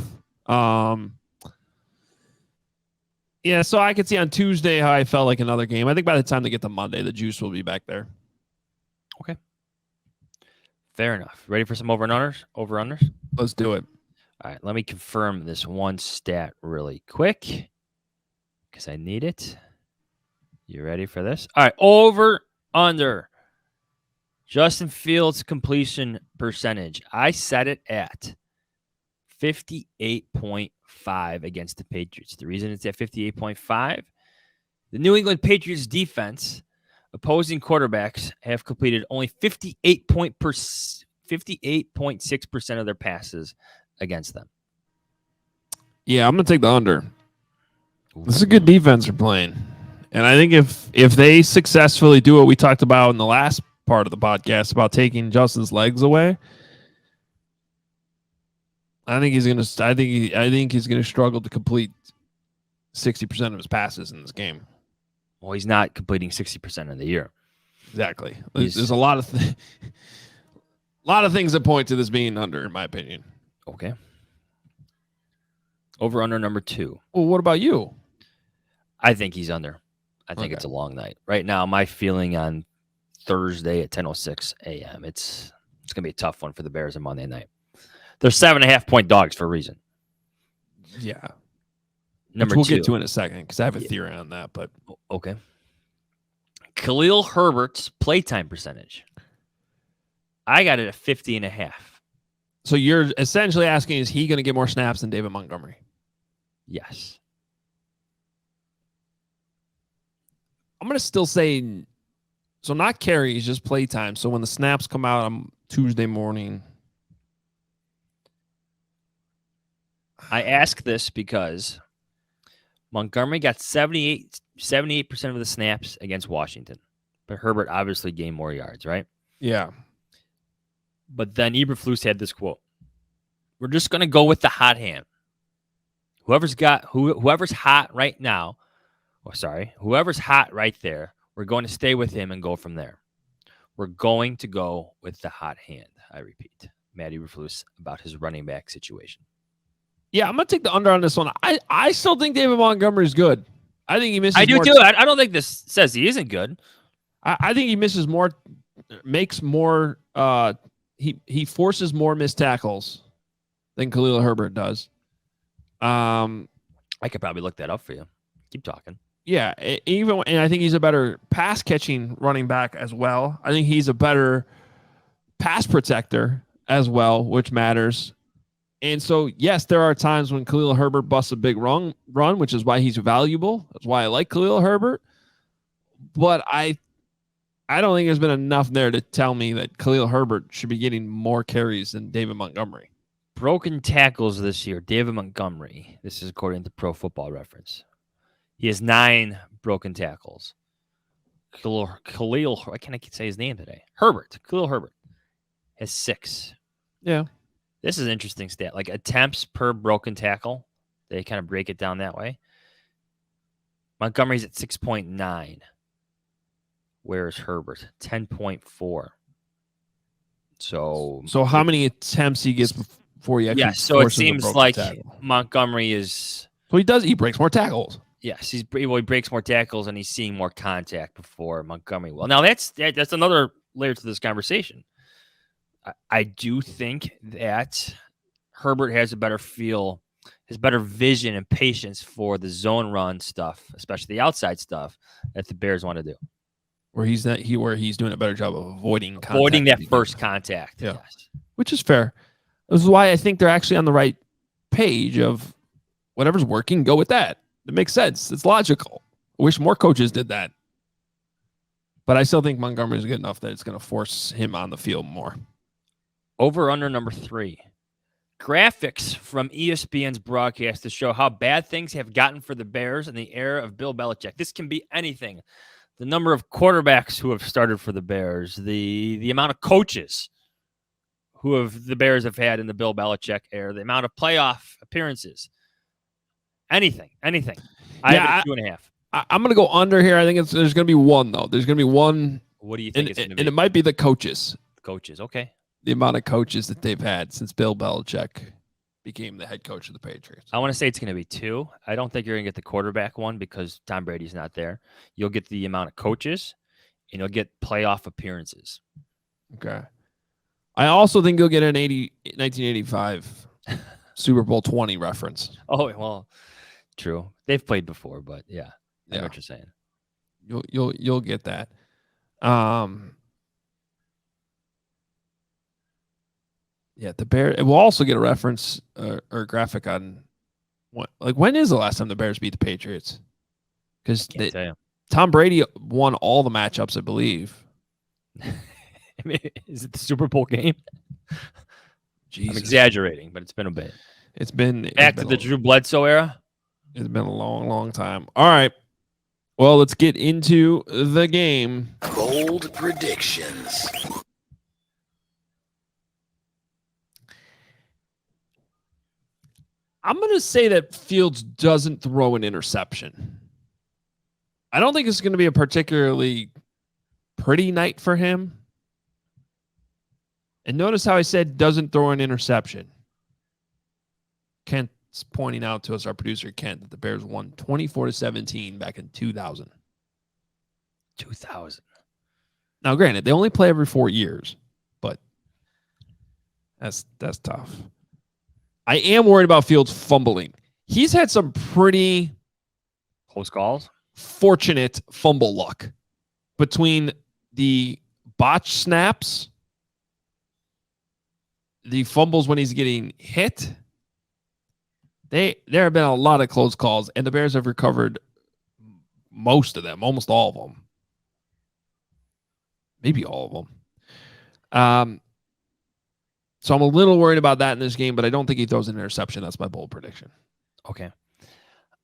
Yeah, so I could see on Tuesday how I felt like another game. I think by the time they get to Monday, the juice will be back there. Okay. Fair enough. Ready for some over-unders? Let's do it. All right, let me confirm this one stat really quick because I need it. You ready for this? All right, over-under. Justin Fields' completion percentage. I set it at 58.5 against the Patriots. The reason it's at 58.5, the New England Patriots defense, opposing quarterbacks, have completed only 58.6% of their passes against them. Yeah, I'm going to take the under. This is a good defense they're playing. And I think if they successfully do what we talked about in the last part of the podcast about taking Justin's legs away, I think he's going to struggle to complete 60% of his passes in this game. Well, he's not completing 60% of the year. Exactly. There's a lot of things that point to this being under, in my opinion. Okay. Over under number 2. Well, what about you? I think he's under. I think it's a long night. Right now, my feeling on Thursday at 10:06 a.m. It's going to be a tough one for the Bears on Monday night. They're 7.5-point dogs for a reason. Yeah. Number we'll 2. get to in a second because I have a theory on that. But okay. Khalil Herbert's playtime percentage. I got it at 50.5. So you're essentially asking, is he going to get more snaps than David Montgomery? Yes. I'm going to still say, so not carries, just playtime. So when the snaps come out on Tuesday morning, I ask this because Montgomery got 78% of the snaps against Washington, but Herbert obviously gained more yards, right? Yeah. But then Eberflus had this quote: "We're just going to go with the hot hand. Whoever's hot right now, whoever's hot right there, we're going to stay with him and go from there. We're going to go with the hot hand." I repeat, Matt Eberflus about his running back situation. Yeah, I'm going to take the under on this one. I still think David Montgomery's good. I think he misses I do more too. I don't think this says he isn't good. I think he misses more, makes more, he forces more missed tackles than Khalil Herbert does. I could probably look that up for you. Keep talking. Yeah, and I think he's a better pass catching running back as well. I think he's a better pass protector as well, which matters. And so, yes, there are times when Khalil Herbert busts a big run, which is why he's valuable. That's why I like Khalil Herbert. But I don't think there's been enough there to tell me that Khalil Herbert should be getting more carries than David Montgomery. Broken tackles this year. David Montgomery. This is according to Pro Football Reference. He has 9 broken tackles. Khalil, why can't I say his name today? Khalil Herbert has 6. Yeah. This is an interesting stat. Like attempts per broken tackle. They kind of break it down that way. Montgomery's at 6.9. Where's Herbert? 10.4. So how many attempts he gets before he actually? Yeah, so it forces a seems broken like tackle? Montgomery is. So he breaks more tackles. Yes, he breaks more tackles and he's seeing more contact before Montgomery will. Now that's another layer to this conversation. I do think that Herbert has a better feel, has better vision and patience for the zone run stuff, especially the outside stuff that the Bears want to do. Where he's doing a better job of avoiding that first contact. Yeah. Yes. Which is fair. This is why I think they're actually on the right page of whatever's working, go with that. It makes sense. It's logical. I wish more coaches did that. But I still think Montgomery's good enough that it's going to force him on the field more. Over under number 3. Graphics from ESPN's broadcast to show how bad things have gotten for the Bears in the era of Bill Belichick. This can be anything. The number of quarterbacks who have started for the Bears, the amount of coaches the Bears have had in the Bill Belichick era, the amount of playoff appearances, anything. I have it at 2.5. I'm going to go under here. I think there's going to be one, though. There's going to be one. What do you think it's going to be? And it might be the coaches. Coaches, okay. The amount of coaches that they've had since Bill Belichick became the head coach of the Patriots. I want to say it's going to be 2. I don't think you're going to get the quarterback one because Tom Brady's not there. You'll get the amount of coaches, and you'll get playoff appearances. Okay. I also think you'll get an 1985 Super Bowl 20 reference. Oh, well, true. They've played before, but yeah, I know what you're saying. You'll get that. Yeah, the Bears. We'll also get a reference or graphic on when is the last time the Bears beat the Patriots? Because Tom Brady won all the matchups, I believe. I mean, is it the Super Bowl game? Jesus. I'm exaggerating, but it's been a bit. It's been back to the Drew Bledsoe era. It's been a long, long time. All right. Well, let's get into the game. Bold predictions. I'm going to say that Fields doesn't throw an interception. I don't think it's going to be a particularly pretty night for him. And notice how I said doesn't throw an interception. Kent's pointing out to us, our producer Kent, that the Bears won 24-17 back in 2000. 2000. Now, granted, they only play every 4 years, but that's tough. I am worried about Fields fumbling. He's had some pretty close calls, fortunate fumble luck between the botch snaps, the fumbles when he's getting hit. There have been a lot of close calls, and the Bears have recovered most of them, almost all of them. Maybe all of them. So I'm a little worried about that in this game, but I don't think he throws an interception. That's my bold prediction. Okay.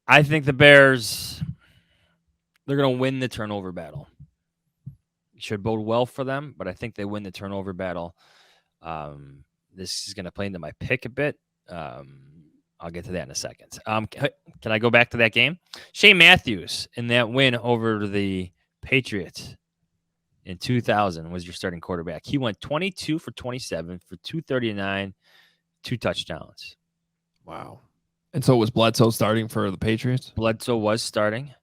I think the Bears, they're going to win the turnover battle. It should bode well for them, but I think they win the turnover battle. This is going to play into my pick a bit. I'll get to that in a second. Can I go back to that game? Shane Matthews in that win over the Patriots in 2000 was your starting quarterback. He went 22 for 27 for 239, 2 touchdowns. Wow. And so was Bledsoe starting for the Patriots? Bledsoe was starting.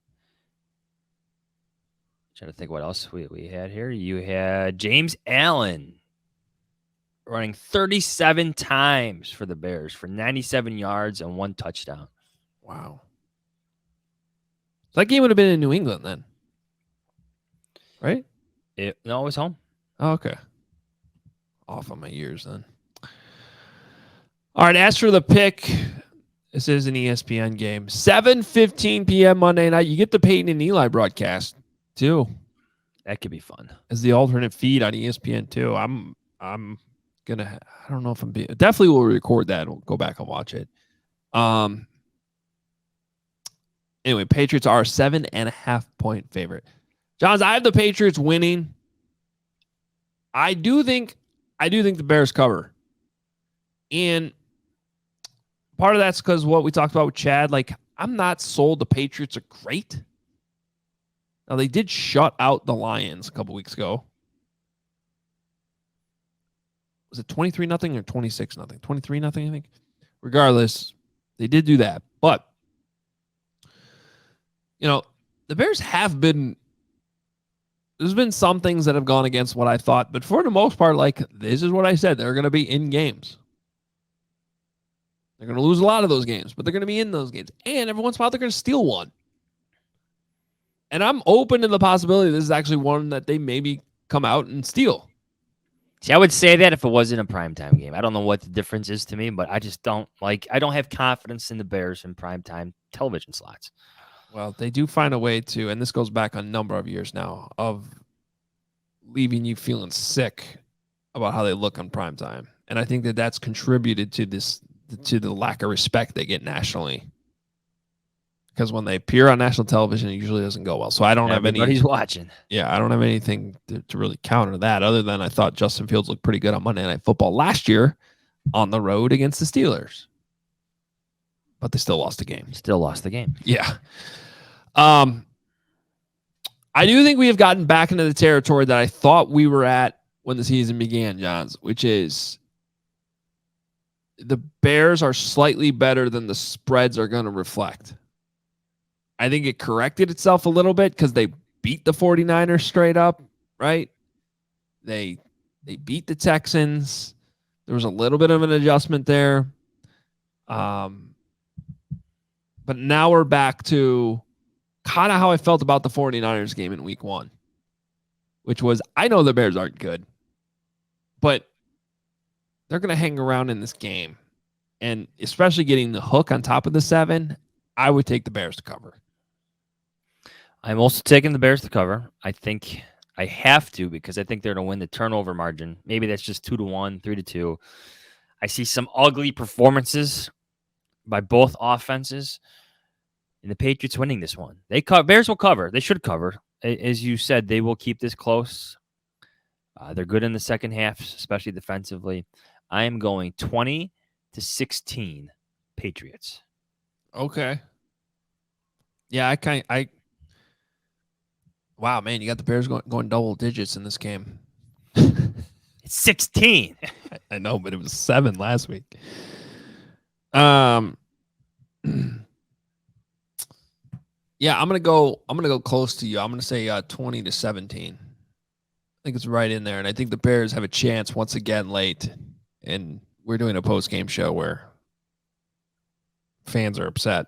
Trying to think what else we had here. You had James Allen running 37 times for the Bears for 97 yards and 1 touchdown. Wow. That game would have been in New England then, right? No, it was home. Oh, okay. Off on my ears then. All right, as for the pick, this is an ESPN game. 7:15 p.m. Monday night. You get the Peyton and Eli broadcast too. That could be fun. As the alternate feed on ESPN too. I'm gonna. I don't know if I'm definitely will record that. We'll go back and watch it. Anyway, Patriots are a 7.5 point favorite. Jahns, I have the Patriots winning. I do think the Bears cover. And part of that's because what we talked about with Chad, like I'm not sold the Patriots are great. Now they did shut out the Lions a couple weeks ago. Was it 23-0 or 26-0? 23-0, I think. Regardless, they did do that. But the Bears have been. There's been some things that have gone against what I thought, but for the most part, like this is what I said, they're going to be in games. They're going to lose a lot of those games, but they're going to be in those games. And every once in a while, they're going to steal one. And I'm open to the possibility this is actually one that they maybe come out and steal. See, I would say that if it wasn't a primetime game. I don't know what the difference is to me, but I just don't have confidence in the Bears in primetime television slots. Well, they do find a way to, and this goes back a number of years now, of leaving you feeling sick about how they look on primetime. And I think that that's contributed to the lack of respect they get nationally. Because when they appear on national television, it usually doesn't go well. So I don't have any. Everybody's watching. Yeah, I don't have anything to really counter that, other than I thought Justin Fields looked pretty good on Monday Night Football last year on the road against the Steelers. But they still lost the game. Yeah. I do think we have gotten back into the territory that I thought we were at when the season began, Jahns, which is the Bears are slightly better than the spreads are going to reflect. I think it corrected itself a little bit because they beat the 49ers straight up, right? They beat the Texans. There was a little bit of an adjustment there. But now we're back to kind of how I felt about the 49ers game in week 1, which was, I know the Bears aren't good, but they're going to hang around in this game. And especially getting the hook on top of the 7, I would take the Bears to cover. I'm also taking the Bears to cover. I think I have to because I think they're going to win the turnover margin. Maybe that's just 2-1, 3-2. I see some ugly performances by both offenses. And the Patriots winning this one. Bears will cover. They should cover. As you said, they will keep this close. They're good in the second half, especially defensively. I am going 20-16 Patriots. Okay. Yeah, wow, man, you got the Bears going double digits in this game. It's 16. I know, but it was 7 last week. Yeah, I'm gonna go close to you. I'm gonna say 20-17. I think it's right in there, and I think the Bears have a chance once again late. And we're doing a post-game show where fans are upset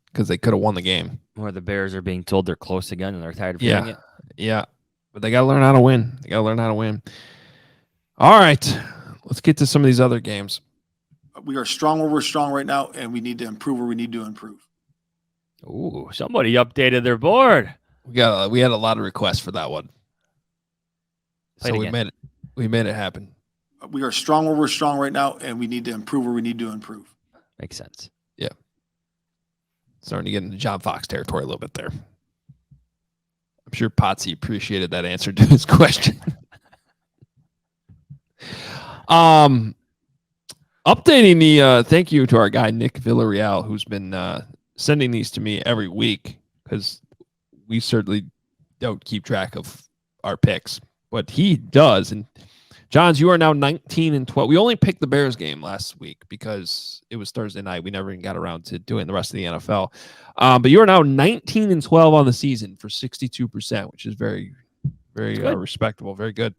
because they could have won the game. Where the Bears are being told they're close again and they're tired of hearing it. Yeah, but they gotta learn how to win. All right, let's get to some of these other games. We are strong where we're strong right now, and we need to improve where we need to improve. Ooh, somebody updated their board. We had a lot of requests for that one. So we made it happen. We are strong where we're strong right now, and we need to improve where we need to improve. Makes sense. Starting to get into John Fox territory a little bit there. I'm sure Potsy appreciated that answer to his question. Updating the thank you to our guy Nick Villarreal, who's been sending these to me every week, because we certainly don't keep track of our picks, but he does. And Jahns, you are now 19-12. We only picked the Bears game last week because it was Thursday night. We never even got around to doing the rest of the NFL. But you are now 19-12 on the season for 62%, which is very, very respectable. Very good.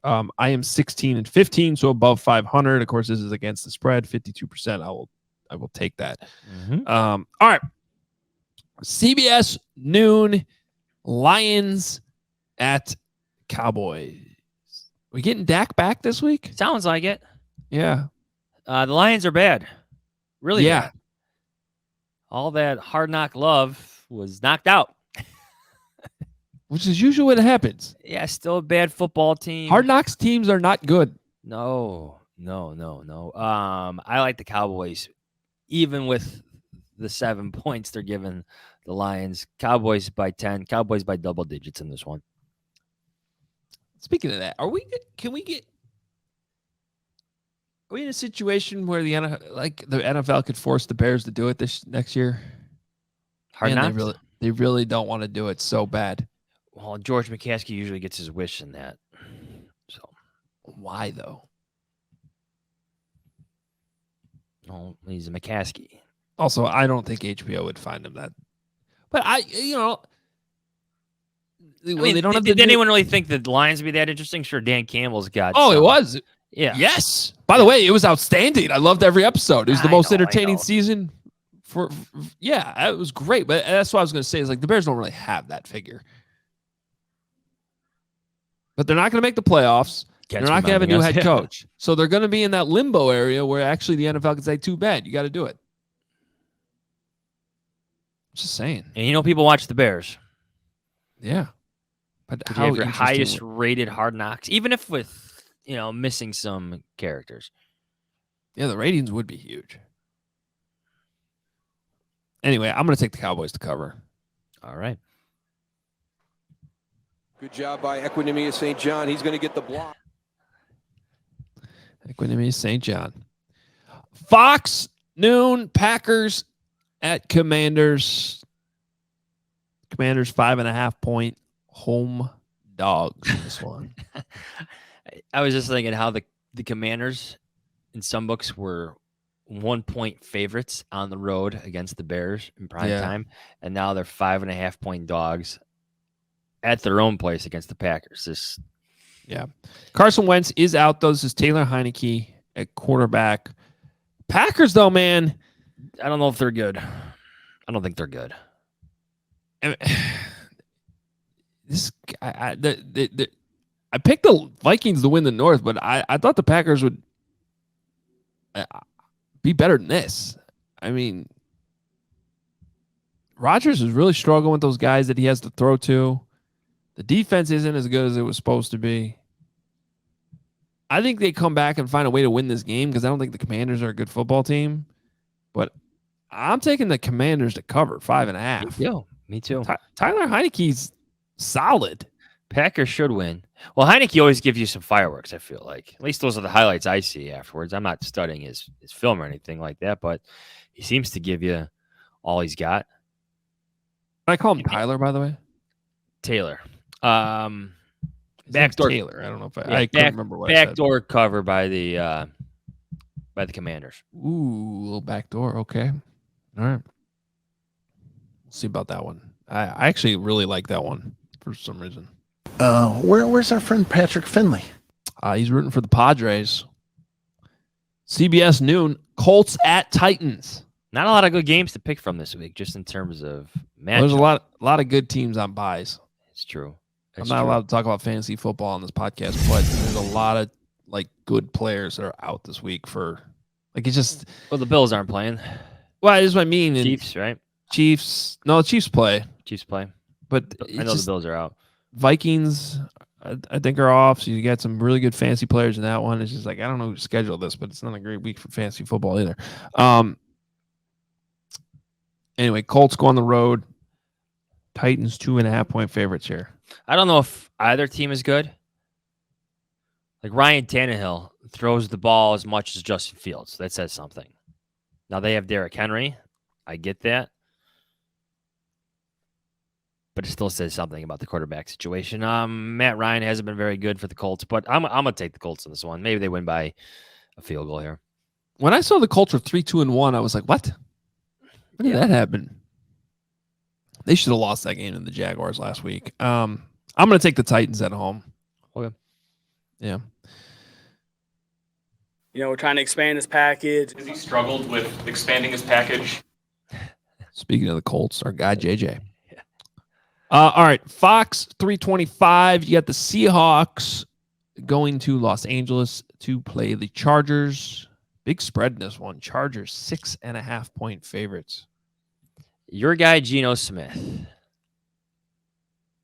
I am 16-15, so above 500. Of course, this is against the spread, 52%. I will take that. All right. CBS noon, Lions at Cowboys. We getting Dak back this week? Sounds like it. Yeah. The Lions are bad. Really Yeah. bad. All that hard knock love was knocked out. Which is usually what happens. Yeah, still a bad football team. Hard knocks teams are not good. No. I like the Cowboys, even with the 7 points they're giving the Lions. Cowboys by 10. Cowboys by double digits in this one. Speaking of that, are we in a situation where the NFL could force the Bears to do it this next year? Hard Man, knocks. they really don't want to do it so bad. Well, George McCaskey usually gets his wish in that. So why though? Well, he's a McCaskey. Also, I don't think HBO would find him that. But they don't have did anyone really think the Lions would be that interesting? Sure, Dan Campbell's got. It was. Yeah. Yes. By the way, it was outstanding. I loved every episode. It was the most entertaining season. It was great. But that's what I was going to say. Is like the Bears don't really have that figure. But they're not going to make the playoffs. They're not going to have a new head coach. So they're going to be in that limbo area where actually the NFL can say, too bad. You got to do it. Just saying. And people watch the Bears. Yeah. But how you have your highest rated Hard Knocks, even if with, missing some characters. Yeah, the ratings would be huge. Anyway, I'm going to take the Cowboys to cover. All right. Good job by Equinemius St. John. He's going to get the block. Equinemius St. John. Fox, noon, Packers at Commanders. Commanders 5.5-point home dogs in this one. I was just thinking how the Commanders in some books were 1-point favorites on the road against the Bears in prime time, and now they're 5.5-point dogs at their own place against the Packers. Carson Wentz is out, though. This is Taylor Heineke at quarterback. Packers, though, man. I don't know if they're good. I don't think they're good. I picked the Vikings to win the North, but I thought the Packers would be better than this. I mean, Rodgers is really struggling with those guys that he has to throw to. The defense isn't as good as it was supposed to be. I think they come back and find a way to win this game because I don't think the Commanders are a good football team. But I'm taking the Commanders to cover 5.5. Me too. Tyler Heineke's solid. Packers should win. Well, Heineke always gives you some fireworks, I feel like. At least those are the highlights I see afterwards. I'm not studying his film or anything like that, but he seems to give you all he's got. I call him Tyler, by the way. Taylor. Backdoor Taylor. I don't know if I couldn't remember what backdoor cover by the Commanders. Ooh, little backdoor. Okay. All right. We'll see about that one. I actually really like that one for some reason. Where's our friend Patrick Finley? He's rooting for the Padres. CBS noon, Colts at Titans. Not a lot of good games to pick from this week, just in terms of matchup. There's a lot of good teams on buys. It's true. I'm not allowed to talk about fantasy football on this podcast, but there's a lot of good players that are out this week for it's just. Well, the Bills aren't playing. Well, that's what I mean. Chiefs, right? Chiefs. No, Chiefs play. Chiefs play. But I know the Bills are out. Vikings I think are off. So you got some really good fantasy players in that one. It's just like, I don't know who scheduled this, but it's not a great week for fantasy football either. Anyway, Colts go on the road. Titans 2.5-point favorites here. I don't know if either team is good. Like Ryan Tannehill throws the ball as much as Justin Fields. That says something. Now they have Derrick Henry. I get that. But it still says something about the quarterback situation. Matt Ryan hasn't been very good for the Colts, but I'm going to take the Colts in this one. Maybe they win by a field goal here. When I saw the Colts were 3-2-1, I was like, what? When did that happen? They should have lost that game to the Jaguars last week. I'm going to take the Titans at home. Okay. Yeah. You know, we're trying to expand his package. Has he struggled with expanding his package? Speaking of the Colts, our guy JJ. All right, Fox 325. You got the Seahawks going to Los Angeles to play the Chargers. Big spread in this one. Chargers 6.5-point favorites. Your guy Geno Smith.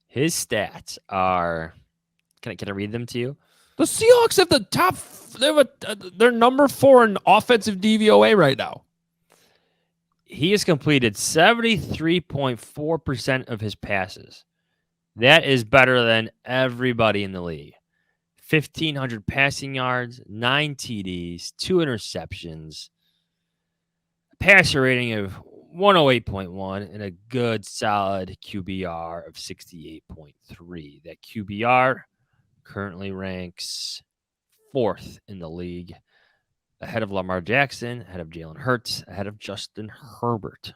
His stats are. Can I read them to you? The Seahawks have the top. They're number 4 in offensive DVOA right now. He has completed 73.4% of his passes. That is better than everybody in the league. 1,500 passing yards, 9 TDs, 2 interceptions, a passer rating of 108.1, and a good solid QBR of 68.3. That QBR currently ranks 4th in the league, ahead of Lamar Jackson, ahead of Jalen Hurts, ahead of Justin Herbert.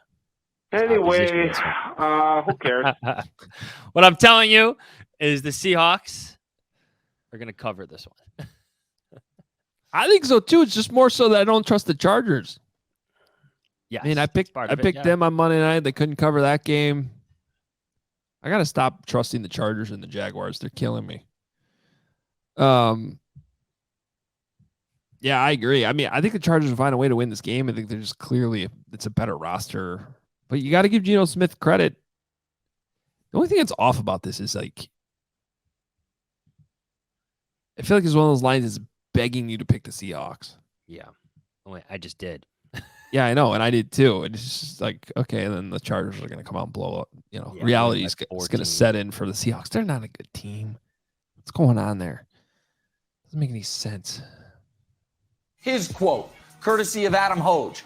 Anyway, who cares? What I'm telling you is the Seahawks are going to cover this one. I think so too. It's just more so that I don't trust the Chargers. Yeah, I mean, I picked them on Monday night. They couldn't cover that game. I got to stop trusting the Chargers and the Jaguars. They're killing me. Yeah, I agree. I mean, I think the Chargers will find a way to win this game. I think they're just clearly it's a better roster. But you got to give Geno Smith credit. The only thing that's off about this is like I feel like it's one of those lines that's begging you to pick the Seahawks. Yeah. Oh, wait, I just did. Yeah, I know, and I did too. And it's just like, okay, and then the Chargers are going to come out and blow up. You know, reality is going to set in for the Seahawks. They're not a good team. What's going on there? Doesn't make any sense. His quote, courtesy of Adam Hoge.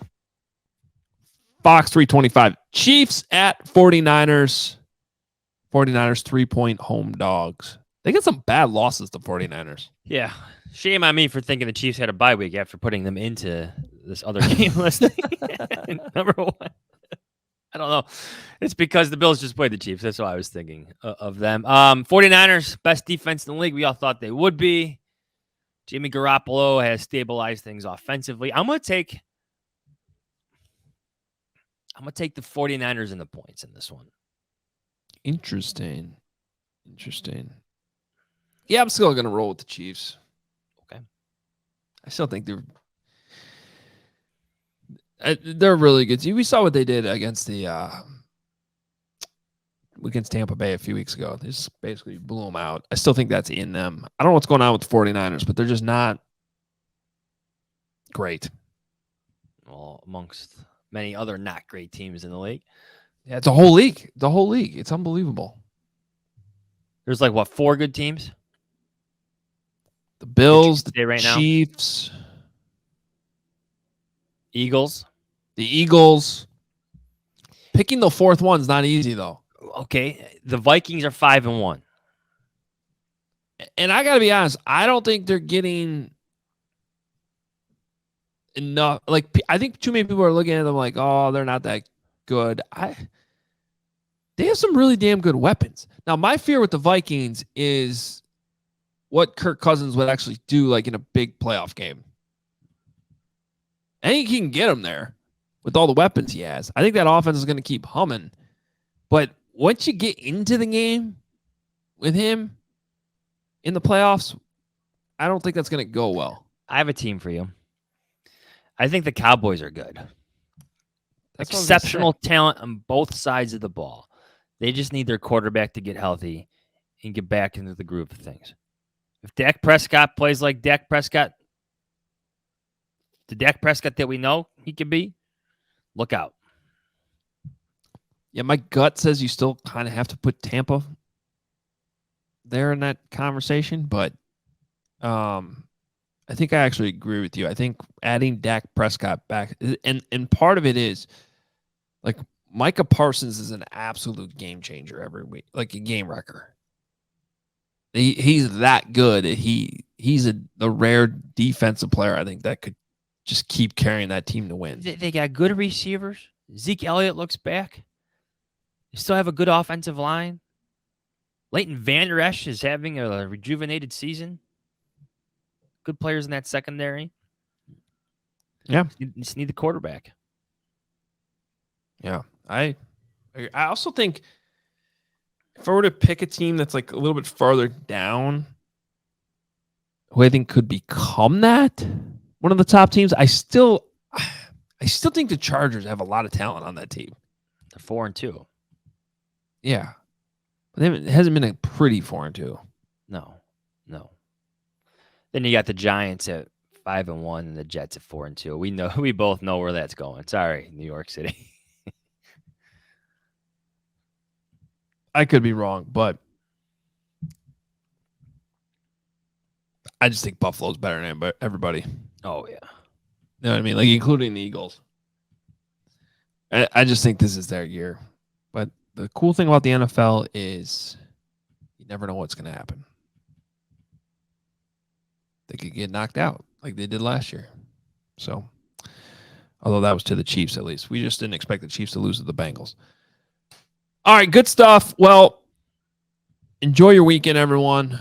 Fox 325. Chiefs at 49ers. 49ers 3-point home dogs. They get some bad losses, the 49ers. Yeah. Shame on me for thinking the Chiefs had a bye week after putting them into this other game listing. Number 1. I don't know. It's because the Bills just played the Chiefs. That's why I was thinking of them. 49ers, best defense in the league. We all thought they would be. Jimmy Garoppolo has stabilized things offensively. I'm going to take the 49ers in the points in this one. Interesting. Yeah, I'm still going to roll with the Chiefs. Okay. I still think they're really good. We saw what they did against against Tampa Bay a few weeks ago. They just basically blew them out. I still think that's in them. I don't know what's going on with the 49ers, but they're just not great. Well, amongst many other not great teams in the league. Yeah, it's a whole league. The whole league. It's unbelievable. There's like, what, 4 good teams? The Bills, the right Chiefs, Eagles. The Eagles. Picking the 4th one's not easy, though. Okay, the Vikings are 5-1. And I got to be honest, I don't think they're getting enough. Like, I think too many people are looking at them like, oh, they're not that good. They have some really damn good weapons. Now, my fear with the Vikings is what Kirk Cousins would actually do, like in a big playoff game. I think he can get them there with all the weapons he has. I think that offense is going to keep humming. But once you get into the game with him in the playoffs, I don't think that's going to go well. I have a team for you. I think the Cowboys are good. That's exceptional talent on both sides of the ball. They just need their quarterback to get healthy, and get back into the groove of things. If Dak Prescott plays like Dak Prescott, the Dak Prescott that we know he can be, look out. Yeah, my gut says you still kind of have to put Tampa there in that conversation, but I think I actually agree with you. I think adding Dak Prescott back, and part of it is like Micah Parsons is an absolute game changer every week, like a game wrecker. He's that good. He's a rare defensive player, I think, that could just keep carrying that team to win. They got good receivers. Zeke Elliott looks back. They still have a good offensive line. Leighton Van Resch is having a rejuvenated season. Good players in that secondary. Yeah. Just need the quarterback. Yeah. I also think if I were to pick a team that's like a little bit farther down, who I think could become that, one of the top teams, I still think the Chargers have a lot of talent on that team. They're 4-2. Yeah. But it hasn't been a pretty 4-2. No. Then you got the Giants at 5-1 and the Jets at 4-2. We both know where that's going. Sorry, New York City. I could be wrong, but I just think Buffalo's better than everybody. Oh, yeah. You know what I mean? Like, including the Eagles. I just think this is their year. But the cool thing about the NFL is you never know what's going to happen. They could get knocked out like they did last year. So, although that was to the Chiefs at least. We just didn't expect the Chiefs to lose to the Bengals. All right, good stuff. Well, enjoy your weekend, everyone.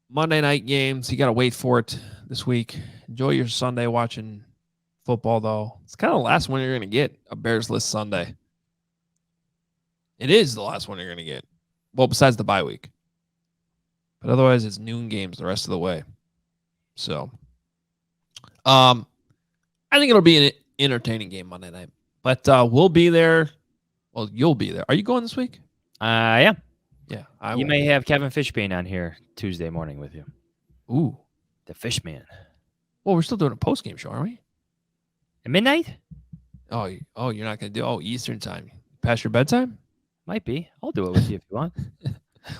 Monday night games. You got to wait for it this week. Enjoy your Sunday watching football, though. It's kind of the last one you're going to get, a Bears List Sunday. It is the last one you're going to get. Well, besides the bye week. But otherwise, it's noon games the rest of the way. So, I think it'll be an entertaining game Monday night. But we'll be there. Well, you'll be there. Are you going this week? Yeah. Yeah. You may have Kevin Fishbane on here Tuesday morning with you. Ooh. The Fishman. Well, we're still doing a post-game show, aren't we? At midnight? Oh, you're not going to do Eastern time. Past your bedtime? Might be. I'll do it with you if you want.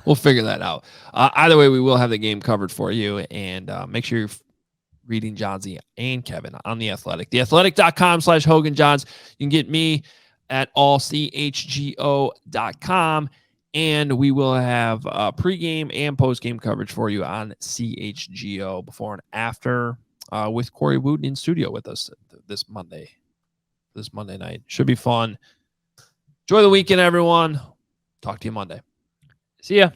We'll figure that out. Either way, we will have the game covered for you. And make sure you're reading Jahns and Kevin on The Athletic. TheAthletic.com/Hoge and Jahns. You can get me at allchgo.com. And we will have pregame and postgame coverage for you on CHGO before and after with Corey Wooten in studio with us this Monday night. Should be fun. Enjoy the weekend, everyone. Talk to you Monday. See ya.